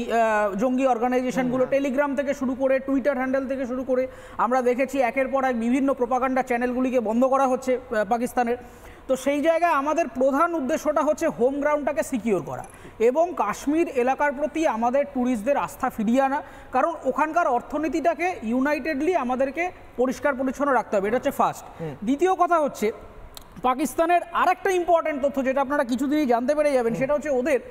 জঙ্গি অর্গানাইজেশনগুলো। টেলিগ্রাম থেকে শুরু করে, টুইটার হ্যান্ডেল থেকে শুরু করে আমরা দেখেছি একের পর এক বিভিন্ন প্রোপাগান্ডা চ্যানেলগুলিকে বন্ধ করা হচ্ছে পাকিস্তানের। তো সেই জায়গায় আমাদের প্রধান উদ্দেশ্যটা হচ্ছে হোম গ্রাউন্ডটাকে সিকিওর করা এবং কাশ্মীর এলাকার প্রতি আমাদের ট্যুরিস্টদের আস্থা ফিরিয়ে আনা, কারণ ওখানকার অর্থনীতিটাকে ইউনাইটেডলি আমাদেরকে পরিষ্কার পরিচ্ছন্ন রাখতে হবে, এটা হচ্ছে ফার্স্ট। দ্বিতীয় কথা হচ্ছে, পাকিস্তানের আরেকটা ইম্পর্টেন্ট তথ্য যেটা আপনারা কিছুদিনই জানতে পেরে যাবেন, সেটা হচ্ছে ওদের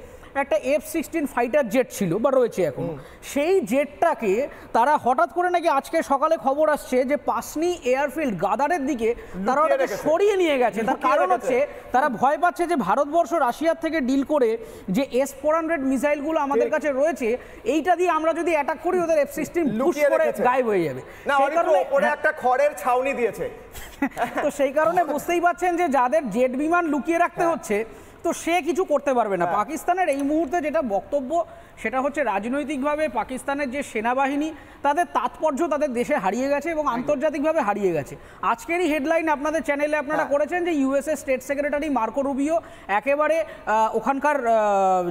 একটা F-16 ফাইটার জেট ছিল বা রয়েছে এখন। সেই জেটটাকে তারা হঠাৎ করে নাকি আজকে সকালে খবর আসছে যে পাসনি এয়ারফিল্ড গাদারের দিকে তারা ওটাকে সরিয়ে নিয়ে গেছে। তার কারণ হচ্ছে তারা ভয় পাচ্ছে যে ভারতবর্ষ রাশিয়ার থেকে ডিল করে যে S-400 মিসাইলগুলো আমাদের কাছে রয়েছে, এইটা দিয়ে আমরা যদি অ্যাটাক করি, ওদের F-16 পুশ করে গায়েব হয়ে যাবে। সেই কারণে ওপরে একটা খড়ের ছাউনি দিয়েছে। তো সেই কারণে বুঝতেই পাচ্ছেন যে যাদের জেট বিমান লুকিয়ে রাখতে হচ্ছে, তো সে কিছু করতে পারবে না। পাকিস্তানের এই মুহূর্তে যেটা বক্তব্য, সেটা হচ্ছে রাজনৈতিকভাবে পাকিস্তানের যে সেনাবাহিনী, তাদের তাৎপর্য তাদের দেশে হারিয়ে গেছে এবং আন্তর্জাতিকভাবে হারিয়ে গেছে। আজকেরই হেডলাইন আপনাদের চ্যানেলে আপনারা করেছেন যে USA state secretary Marco Rubio একেবারে ওখানকার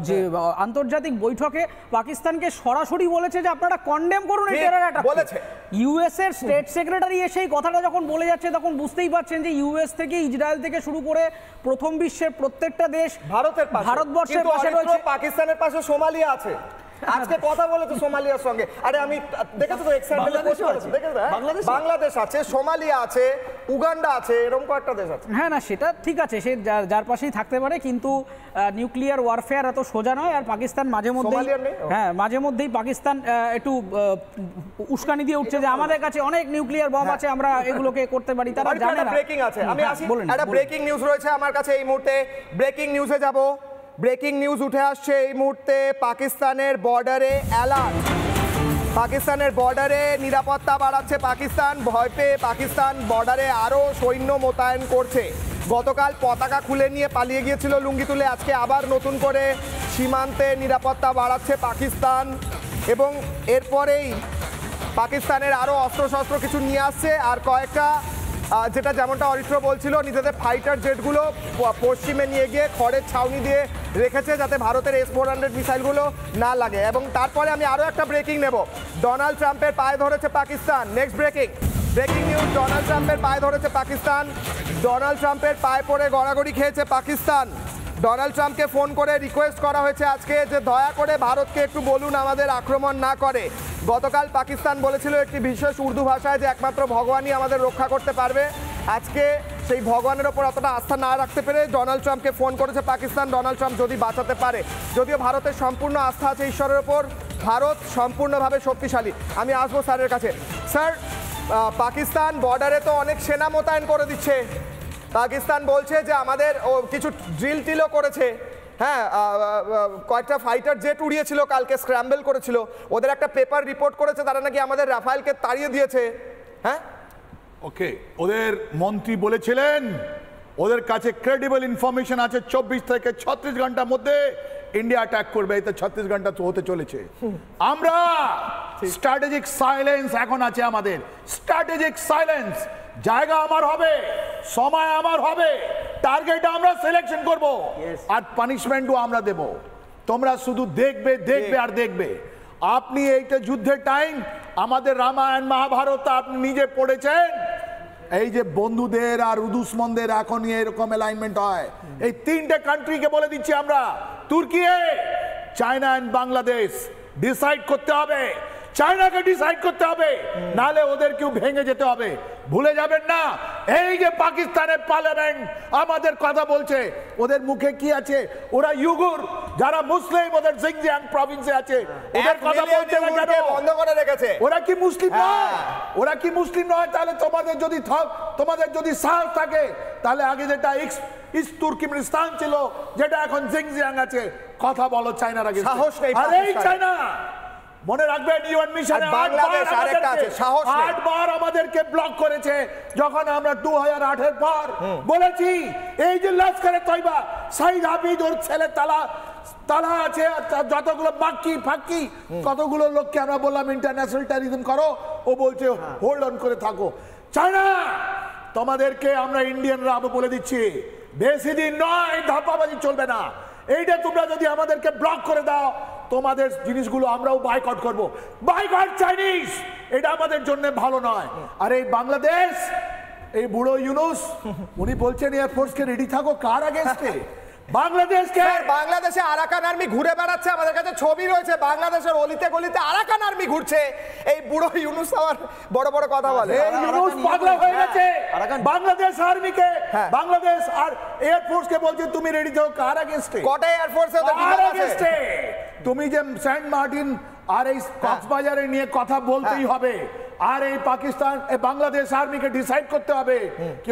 যে আন্তর্জাতিক বৈঠকে পাকিস্তানকে সরাসরি বলেছে যে আপনারা কন্ডেম করুন এই টেরর অ্যাটাক বলেছে। ইউএসএর স্টেট সেক্রেটারি এসে এই কথাটা যখন বলে যাচ্ছে, তখন বুঝতেই পারছেন যে ইউএস থেকে ইসরায়েল থেকে শুরু করে প্রথম বিশ্বের প্রত্যেকটা দেশ ভারতবর্ষের পাশে রয়েছে। পাকিস্তানের পাশে সোমালিয়া আছে, আজকে কথা বলে তো সোমালিয়ার সঙ্গে। আরে আমি দেখেছো তো বাংলাদেশ আছে, সোমালিয়া আছে, উগান্ডা আছে, এরকম কয়েকটা দেশ আছে। হ্যাঁ, না সেটা ঠিক আছে, সে যার পাশেই থাকতে পারে, কিন্তু নিউক্লিয়ার ওয়ারফেয়ার এত সোজা নয়। আর পাকিস্তান মাঝে মধ্যেই পাকিস্তান একটু উস্কানি দিয়ে উঠছে যে আমাদের কাছে অনেক নিউক্লিয়ার বম আছে, আমরা এগুলোকে করতে পারি, তারা জানে না। ব্রেকিং আছে, আমি আসি, একটা ব্রেকিং নিউজ রয়েছে আমার কাছে এই মুহূর্তে। ব্রেকিং নিউজে যাব। ব্রেকিং নিউজ উঠে আসছে এই মুহূর্তে, পাকিস্তানের বর্ডারে অ্যালার্ট। পাকিস্তানের বর্ডারে নিরাপত্তা বাড়াচ্ছে পাকিস্তান। ভয় পেয়ে পাকিস্তান বর্ডারে আরও সৈন্য মোতায়েন করছে। গতকাল পতাকা খুলে নিয়ে পালিয়ে গিয়েছিল লুঙ্গি তুলে, আজকে আবার নতুন করে সীমান্তে নিরাপত্তা বাড়াচ্ছে পাকিস্তান এবং এরপরেই পাকিস্তানের আরও অস্ত্রশস্ত্র কিছু নিয়ে আসছে। আর কয়েকটা যেটা যেমনটা অরিত্র বলছিল, নিজেদের ফাইটার জেটগুলো পশ্চিমে নিয়ে গিয়ে খড়ের ছাউনি দিয়ে রেখেছে যাতে ভারতের S-400 মিসাইলগুলো না লাগে। এবং তারপরে আমি আরও একটা ব্রেকিং নেব। ডোনাল্ড ট্রাম্পের পায়ে ধরেছে Pakistan. Next breaking news, Donald ট্রাম্পের পায়ে ধরেছে পাকিস্তান। ডোনাল্ড ট্রাম্পের পায়ে পড়ে গড়াগড়ি খেয়েছে পাকিস্তান। ডোনাল্ড ট্রাম্পকে ফোন করে রিকোয়েস্ট করা হয়েছে আজকে যে দয়া করে ভারতকে একটু বলুন আমাদের আক্রমণ না করে। গতকাল পাকিস্তান বলেছিল একটি বিশেষ উর্দু ভাষায় যে একমাত্র ভগবানই আমাদের রক্ষা করতে পারবে। আজকে সেই ভগবানের ওপর অতটা আস্থা না রাখতে পেরে ডোনাল্ড ট্রাম্পকে ফোন করেছে পাকিস্তান। ডোনাল্ড ট্রাম্প যদি বাঁচাতে পারে, যদিও ভারতের সম্পূর্ণ আস্থা আছে ঈশ্বরের ওপর, ভারত সম্পূর্ণভাবে শক্তিশালী। আমি আসবো স্যারের কাছে। স্যার, পাকিস্তান বর্ডারে তো অনেক সেনা মোতায়েন করে দিচ্ছে। পাকিস্তান বলছে যে আমাদের কিছু ড্রিল টিলও করেছে। হ্যাঁ, কয়েকটা ফাইটার জেট উড়িয়েছিল কালকে, স্ক্র্যাম্বল করেছিল। ওদের একটা পেপার রিপোর্ট করেছে, তারা নাকি আমাদের রাফায়েলকে তাড়িয়ে দিয়েছে। হ্যাঁ, ওকে, ওদের মন্ত্রী বলেছিলেন ওদের কাছে ক্রেডিবল ইনফরমেশন আছে 24 থেকে 36 ঘন্টার মধ্যে ইন্ডিয়া অ্যাটাক করবে। এই তো 36 ঘন্টা তো হতে চলেছে। আমরা স্ট্র্যাটেজিক সাইলেন্স এখন আছে, আমাদের স্ট্র্যাটেজিক সাইলেন্স। জায়গা আমার হবে, সময় আমার হবে, টার্গেট আমরা সিলেকশন করব, আর পানিশমেন্টও আমরা দেব। তোমরা শুধু দেখবে আর দেখবে। আপনি এইটা যুদ্ধের টাইম, আমাদের রামায়ণ মহাভারত আপনি নিজে পড়েছেন। এই যে বন্ধুদের আর দুশ্মনদের এখনই এরকম অ্যালাইনমেন্ট হয়। এই তিনটে কান্ট্রিকে বলে দিচ্ছি আমরা, তুর্কি, চায়না এন্ড বাংলাদেশ ডিসাইড করতে হবে, চায়নাকে ডিসাইড করতে হবে, নালে ওদেরকেও ভেঙে যেতে হবে। ভুলে যাবেন না, এই যে পাকিস্তানের পার্লামেন্ট আমাদের কথা বলছে, ওদের মুখে কি আছে? ওরা ইউগুর যারা মুসলিম, ওদের জিনজিয়াং প্রভিন্সে আছে, ওদের কথা বলছে না কেন? বন্ধ করে রেখেছে। ওরা কি মুসলিম নয়? ওরা কি মুসলিম নয়? তাহলে তোমাদের যদি সাহস থাকে, তাহলে আগে যেটা ইস্ট তুর্কিমিনিস্তান ছিল, যেটা এখন জিনজিয়াং আছে, কথা বলো চায়নার আগে। সাহস নেই। আরে চায়না, মনে রাখবেন ইউএন মিশনে বাংলাদেশ আরেকটা আছে, সাহস নেই। 8 বার আমাদেরকে ব্লক করেছে, যখন আমরা 2008 এর পর বলেছি এই যে লস্করে তৈবা, সাইদ হাফিজ ওর ছেলে তালা আছে, যতগুলো মাক্কি ফাক্কি কতগুলো লোককে আমরা বললাম ইন্টারন্যাশনাল টেররিজম করো, ও বলছে হোল্ড অন করে থাকো। চায়না, তোমাদেরকে আমরা ইন্ডিয়ানরা বলে দিচ্ছি, বেশি দিন নয়, ধাপ্পাবাজি চলবে না। এইটা তোমরা যদি আমাদেরকে ব্লক করে দাও, তোমাদের জিনিসগুলো আমরাও বাইকট করব। বাইকট চাইনিজ, এটা আমাদের জন্য ভালো নয়। আর এই বাংলাদেশ, এই বুড়ো ইউনুস, উনি বলছেন এয়ারফোর্সকে রেডি থাকো কার আগেন্স্টে? বাংলাদেশে আরাকান আর্মি ঘুরে বেড়াচ্ছে, আমাদের কাছে ছবি রয়েছে, বাংলাদেশের অলিতে গলিতে আরাকান আর্মি ঘুরছে। এই বুড়ো ইউনুস আবার বড় বড় কথা বলে। ইউনুস পাগলা হয়ে গেছে। বাংলাদেশ আর্মিকে, বাংলাদেশ আর এয়ারফোর্সকে বলছে তুমি রেডি থাকো কার আগেন্স্টে? কটা এয়ারফোর্সে তুমি যে সেন্ট মার্টিন আর এই কক্সবাজারে নিয়ে কথা বলতেই হবে। আর এই পাকিস্তান, বাংলাদেশ আর্মিকে ডিসাইড করতে হবে কি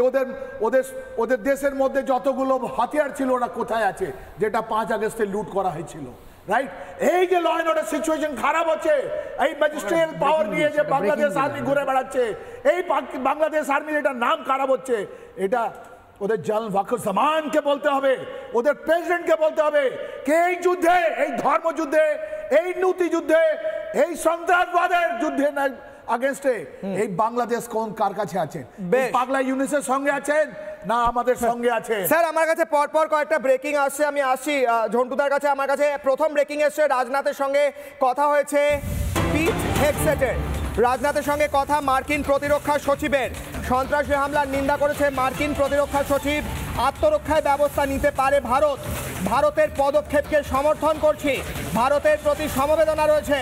ওদের দেশের মধ্যে যতগুলো হাতিয়ার ছিল ওরা কোথায় আছে, যেটা 5 আগস্টে লুট করা হয়েছিল। রাইট? এই যে ল এন্ড অর্ডার সিচুয়েশন খারাপ হচ্ছে, এই ম্যাজিস্ট্রিয়াল পাওয়ার নিয়ে যে বাংলাদেশ আর্মি ঘুরে বেড়াচ্ছে, এই বাংলাদেশ আর্মির এটা নাম খারাপ হচ্ছে। এটা ওদের জাল ওয়াকর জামানকে বলতে হবে, ওদের প্রেসিডেন্টকে বলতে হবে কে এই যুদ্ধে, এই ধর্মযুদ্ধে, এই নীতি যুদ্ধে, এই সন্ত্রাসবাদের যুদ্ধে আগেনস্টে এই বাংলাদেশ কোন কার কাছে আছে? পাগলা ইউনিসের সঙ্গে আছেন না আমাদের সঙ্গে আছে? স্যার, আমার কাছে পরপর কয়েকটা ব্রেকিং আসছে, আমি আসি ঝন্টুদার কাছে। আমার কাছে প্রথম ব্রেকিং এসছে, রাজনাথের সঙ্গে কথা হয়েছে পিট হেগসেটের। রাজনাথের সঙ্গে কথা মার্কিন প্রতিরক্ষা সচিবের। সন্ত্রাসী হামলার নিন্দা করেছে মার্কিন প্রতিরক্ষা সচিব। আত্মরক্ষায় ব্যবস্থা নিতে পারে ভারত, ভারতের পদক্ষেপকে সমর্থন করছি, ভারতের প্রতি সমবেদনা রয়েছে,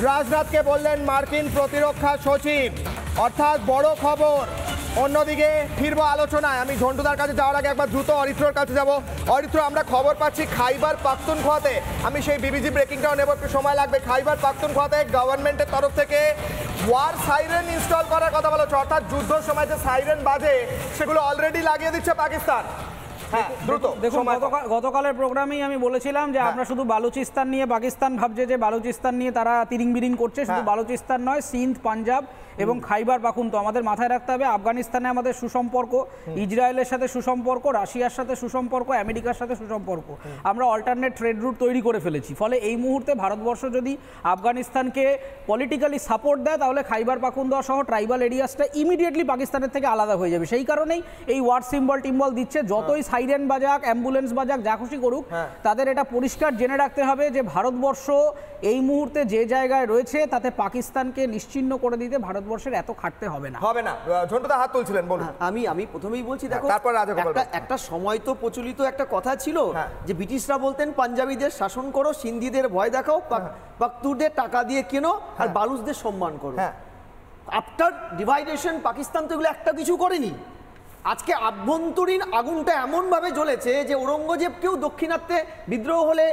রাজনাথকে বললেন মার্কিন প্রতিরক্ষা সচিব। অর্থাৎ বড় খবর। অন্যদিকে ফিরবো আলোচনায়, আমি ঝন্টুদার কাছে যাওয়ার আগে একবার দ্রুত অরিত্রর কাছে যাব। অরিত্র, আমরা খবর পাচ্ছি খাইবার পাখতুনখোয়াতে, আমি সেই বিবিসি ব্রেকিংটাও নেব, একটু সময় লাগবে। খাইবার পাখতুনখোয়াতে গভর্নমেন্টের তরফ থেকে ওয়ার সাইরেন ইনস্টল করার কথা বলা হচ্ছে, অর্থাৎ যুদ্ধের সময় যে সাইরেন বাজে সেগুলো অলরেডি লাগিয়ে দিচ্ছে পাকিস্তান। দেখুন, গতকালের প্রোগ্রামেই আমি বলেছিলাম যে আমরা শুধু বালুচিস্তান নিয়ে, পাকিস্তান ভাবছে যে বালুচিস্তান নিয়ে তারা তিরিং বিরিং করছে, শুধু বালুচিস্তান নয়, সিন্ধ, পাঞ্জাব এবং খাইবার পাখতুনখোয়া। আমাদের মাথায় রাখতে হবে আফগানিস্তানে আমাদের সুসম্পর্ক, ইসরায়েলের সাথে সুসম্পর্ক, রাশিয়ার সাথে সুসম্পর্ক, আমেরিকার সাথে সুসম্পর্ক। আমরা অল্টারনেট ট্রেড রুট তৈরি করে ফেলেছি। ফলে এই মুহূর্তে ভারতবর্ষ যদি আফগানিস্তানকে পলিটিক্যালি সাপোর্ট দেয়, তাহলে খাইবার পাখতুনখোয়া সহ ট্রাইবাল এরিয়াসটা ইমিডিয়েটলি পাকিস্তানের থেকে আলাদা হয়ে যাবে। সেই কারণেই এই ওয়ার সিম্বল টিম্বল দিচ্ছে। যতই সাইরেন বাজাক, অ্যাম্বুলেন্স বাজাক, যা খুশি করুক, তাদের এটা পরিষ্কার জেনে রাখতে হবে যে ভারতবর্ষ এই মুহূর্তে যে জায়গায় রয়েছে তাতে পাকিস্তানকে নিশ্চিহ্ন করে দিতে ভারতবর্ষের এত খাটতে হবে না। ঝন্টুদা হাত তুলছিলেন, বলুন। আমি প্রথমেই বলছি, দেখো একটা সময় তো প্রচলিত একটা কথা ছিল যে ব্রিটিশরা বলতেন পাঞ্জাবিদের শাসন করো, সিন্ধিদের ভয় দেখাও, পাখতুনদের টাকা দিয়ে কেনো, আর বালুচদের সম্মান করো। আফটার ডিভাইডেশন পাকিস্তান তো এগুলো একটা কিছু করেনি। আজকে আভ্যন্তরীণ আগুনটা এমনভাবে জ্বলেছে যে ঔরঙ্গজেবকেও দক্ষিণাত্যে বিদ্রোহ হলে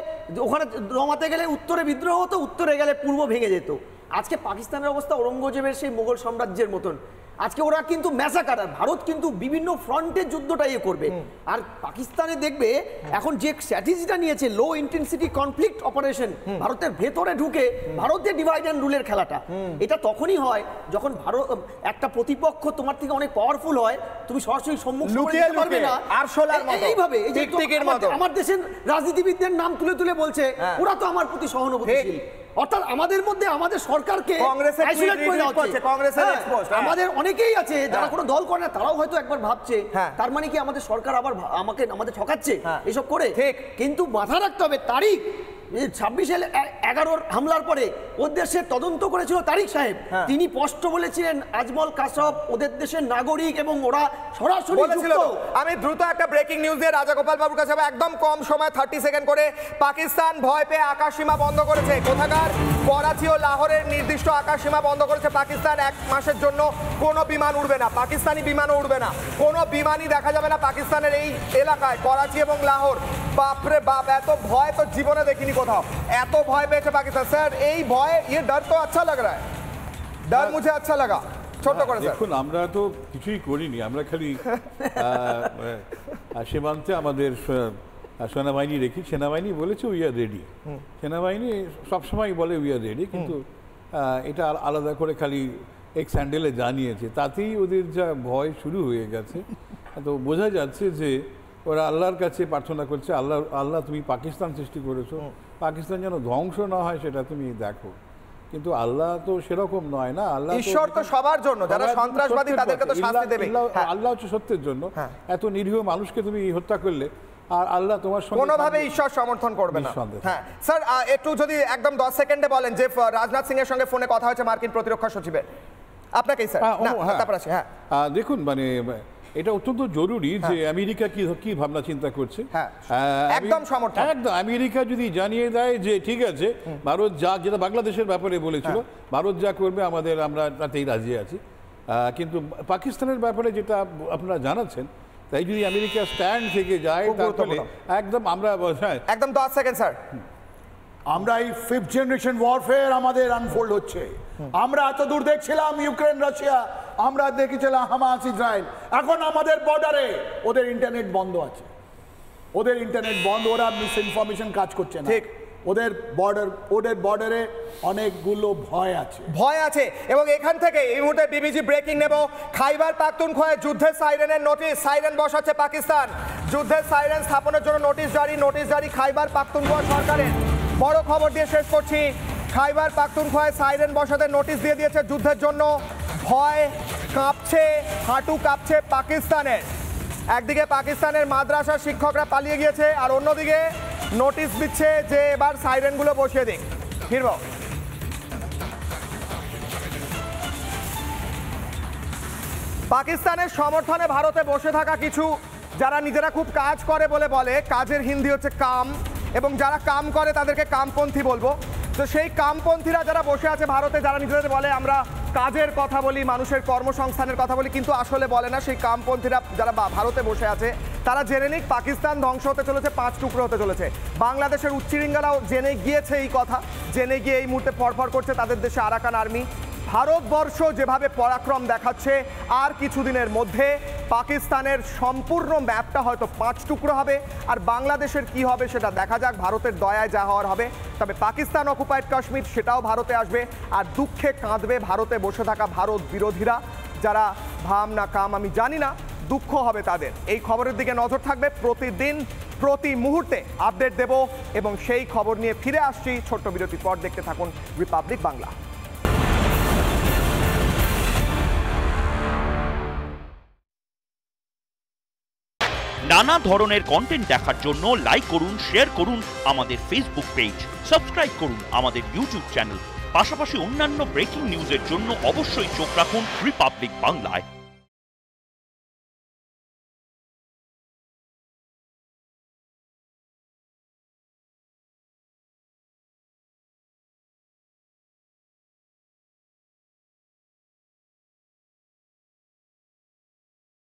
ওখানে রমাতে গেলে উত্তরে বিদ্রোহ হতো, উত্তরে গেলে পূর্ব ভেঙে যেত। আজকে পাকিস্তানের অবস্থা ঔরঙ্গজেবের সেই মোগল সাম্রাজ্যের মতন। আজকে ওরা কিন্তু ম্যাসাকার, ভারত কিন্তু বিভিন্ন ফ্রন্টের যুদ্ধটা ইয়ে করবে। আর পাকিস্তানে দেখবে এখন যে স্ট্র্যাটেজিটা নিয়েছে, লো ইন্টেন্সিটি কনফ্লিক্ট অপারেশন, ভারতের ভেতরে ঢুকে ভারতের ডিভাইড অ্যান্ড রুলের খেলাটা, এটা তখনই হয় যখন ভারত একটা প্রতিপক্ষ তোমার থেকে অনেক পাওয়ারফুল হয়, তুমি সরাসরি সম্মুখীন পারবে না। এইভাবে আমার দেশের রাজনীতিবিদদের নাম তুলে তুলে বলছে ওরা তো আমার প্রতি সহানুভূতিশীল। অর্থাৎ আমাদের মধ্যে আমাদের সরকারকে আমাদের অনেকেই আছে যারা কোনো দল করে না, তারাও হয়তো একবার ভাবছে তার মানে কি আমাদের সরকার আবার আমাদের ঠকাচ্ছে এসব করে। কিন্তু মাথা রাখতে হবে তারিখ 26/11 হামলার পরে ওর দেশে তদন্ত করেছিল তারিক সাহেব, তিনি স্পষ্ট বলেছিলেন আজমল কাসব ওদের দেশের নাগরিক এবং ওরা সরাসরি বলেছিল। যুক্ত। আমি দ্রুত একটা ব্রেকিং নিউজ দিয়ে রাজাগোপাল বাবুর কাছে যাবো, একদম কম সময় 30 সেকেন্ড করে। পাকিস্তান ভয় পেয়ে আকাশসীমা বন্ধ করেছে। কোথাকার? করাচি ও লাহোরের নির্দিষ্ট আকাশসীমা বন্ধ করেছে পাকিস্তান। 1 মাসের জন্য কোনো বিমান উড়বে না, পাকিস্তানি বিমানও উড়বে না, কোনো বিমানই দেখা যাবে না পাকিস্তানের এই এলাকায়, করাচি এবং লাহোর। বাপরে বাপ, এত ভয় তো জীবনে দেখিনি কোথাও, এত ভয় পেয়েছে পাকিস্তান। স্যার এই ভয়, ये डर तो अच्छा लग रहा है, डर मुझे अच्छा लगा। ছোট করে স্যার। দেখুন, আমরা তো কিছুই করিনি, আমরা খালি সীমান্তে আমাদের সেনাবাহিনী রেখি। সেনাবাহিনী বলেছে উই আর রেডি। সেনাবাহিনী সবসময় বলে উই আর রেডি, কিন্তু এটা আলাদা করে খালি এক্স হ্যান্ডেলে জানিয়েছে, তাতেই ওদের যা ভয় শুরু হয়ে গেছে। তো বোঝা যাচ্ছে যে ওরা আল্লাহর কাছে প্রার্থনা করছে, আল্লাহ তুমি পাকিস্তান সৃষ্টি করেছো, পাকিস্তান যেন ধ্বংস না হয় সেটা তুমি দেখো। কিন্তু আল্লাহ তো সেরকম নয় না, আল্লাহ ঈশ্বর তো সবার জন্য, যারা সন্ত্রাসবাদী তাদেরকে তো শাস্তি দেবে। আল্লাহ হচ্ছে সত্যের জন্য। এত নিরীহ মানুষকে তুমি হত্যা করলে আর আল্লাহ তোমার সঙ্গে কোনোভাবে ঈশ্বর সমর্থন করবে না। হ্যাঁ স্যার, একটু যদি একদম 10 সেকেন্ডে বলেন যে রাজনাথ সিং এর সঙ্গে ফোনে কথা হয়েছে মার্কিন প্রতিরক্ষা সচিবের, আপনাকেই স্যার। তারপর আসি। হ্যাঁ দেখুন, মানে এটা অত্যন্ত জরুরি যে আমেরিকা কি ভাবনা চিন্তা করছে। একদম সমর্থন। একদম, আমেরিকা যদি জানিয়ে দেয় যে ঠিক আছে ভারত যা, যেটা বাংলাদেশের ব্যাপারে বলেছিল, ভারত যা করবে আমরা তাতেই রাজি আছি। কিন্তু পাকিস্তানের ব্যাপারে যেটা আপনারা জানাচ্ছেন, তাই যদি আমেরিকা স্ট্যান্ড থেকে যায় তাহলে একদম আমরা একদম 10 সেকেন্ড স্যার। আমরা এই 5th জেনারেশন ওয়ারফেয়ার আমাদের আনফোল্ড হচ্ছে। আমরা এত দূর দেখছিলাম ইউক্রেন রাশিয়া, আমরা দেখেছিলাম হামাস ইসরায়েল, এখন আমাদের বর্ডারে ওদের ইন্টারনেট বন্ধ আছে, ওদের ইন্টারনেট বন্ধ, ওরা মিস ইনফরমেশন কাজ করছে না। ঠিক, ওদের বর্ডারে অনেকগুলো ভয় আছে। এবং এখান থেকে এই মুহূর্তে বিবিসি ব্রেকিং নেব। খাইবার পাখতুনখোয়ায় যুদ্ধের সাইরেনের নোটিশ, সাইরেন বসাচ্ছে পাকিস্তান। যুদ্ধের সাইরেন স্থাপনের জন্য নোটিশ জারি খাইবার পাখতুনখোয়া সরকারের। বড় খবর দিয়ে শেষ করছি, খাইবার পাখতুনখোয়ায় সাইরেন বসাতে নোটিশ দিয়ে দিয়েছে যুদ্ধের জন্য। ভয় কাঁপছে, হাঁটু কাঁপছে পাকিস্তানের। একদিকে পাকিস্তানের মাদ্রাসার শিক্ষকরা পালিয়ে গিয়েছে, আর অন্যদিকে নোটিশ দিচ্ছে যে এবার সাইরেনগুলো বসিয়ে দিক। ফিরব। পাকিস্তানের সমর্থনে ভারতে বসে থাকা কিছু যারা নিজেরা খুব কাজ করে বলে কাজের হিন্দি হচ্ছে কাম, এবং যারা কাম করে তাদেরকে কামপন্থী বলবো। তো সেই কামপন্থীরা যারা বসে আছে ভারতে, যারা নিজেদের বলে আমরা কাজের কথা বলি, মানুষের কর্মসংস্থানের কথা বলি, কিন্তু আসলে বলে না, সেই কামপন্থীরা যারা ভারতে বসে আছে তারা জেনে নিক পাকিস্তান ধ্বংস হতে চলেছে, 5 টুকরো হতে চলেছে। বাংলাদেশের উচ্চিরিঙ্গারাও জেনে গিয়েছে এই কথা, জেনে গিয়ে এই মুহূর্তে ফরফর করছে তাদের দেশে আরাকান আর্মি। ভারতবর্ষ যেভাবে পরাক্রম দেখাচ্ছে, আর কিছুদিনের মধ্যে পাকিস্তানের সম্পূর্ণ ম্যাপটা হয়তো 5 টুকরো হবে, আর বাংলাদেশের কি হবে সেটা দেখা যাক। ভারতের দয়ায় যা হওয়ার হবে। তবে পাকিস্তান অকুপাইড কাশ্মীর সেটাও ভারতে আসবে, আর দুঃখে কাঁদবে ভারতে বসে থাকা ভারত বিরোধীরা, যারা ভাম না কাম আমি জানি না, দুঃখ হবে তাদের। এই খবরের দিকে নজর থাকবে, প্রতিদিন প্রতি মুহূর্তে আপডেট দেব, এবং সেই খবর নিয়ে ফিরে আসছি ছোট্ট বিরতির পর। দেখতে থাকুন রিপাবলিক বাংলা। নানা ধরনের কন্টেন্ট দেখার জন্য লাইক করুন, শেয়ার করুন আমাদের ফেসবুক পেজ, সাবস্ক্রাইব করুন আমাদের ইউটিউব চ্যানেল। পাশাপাশি অন্যান্য ব্রেকিং নিউজের জন্য অবশ্যই চোখ রাখুন রিপাবলিক বাংলায়।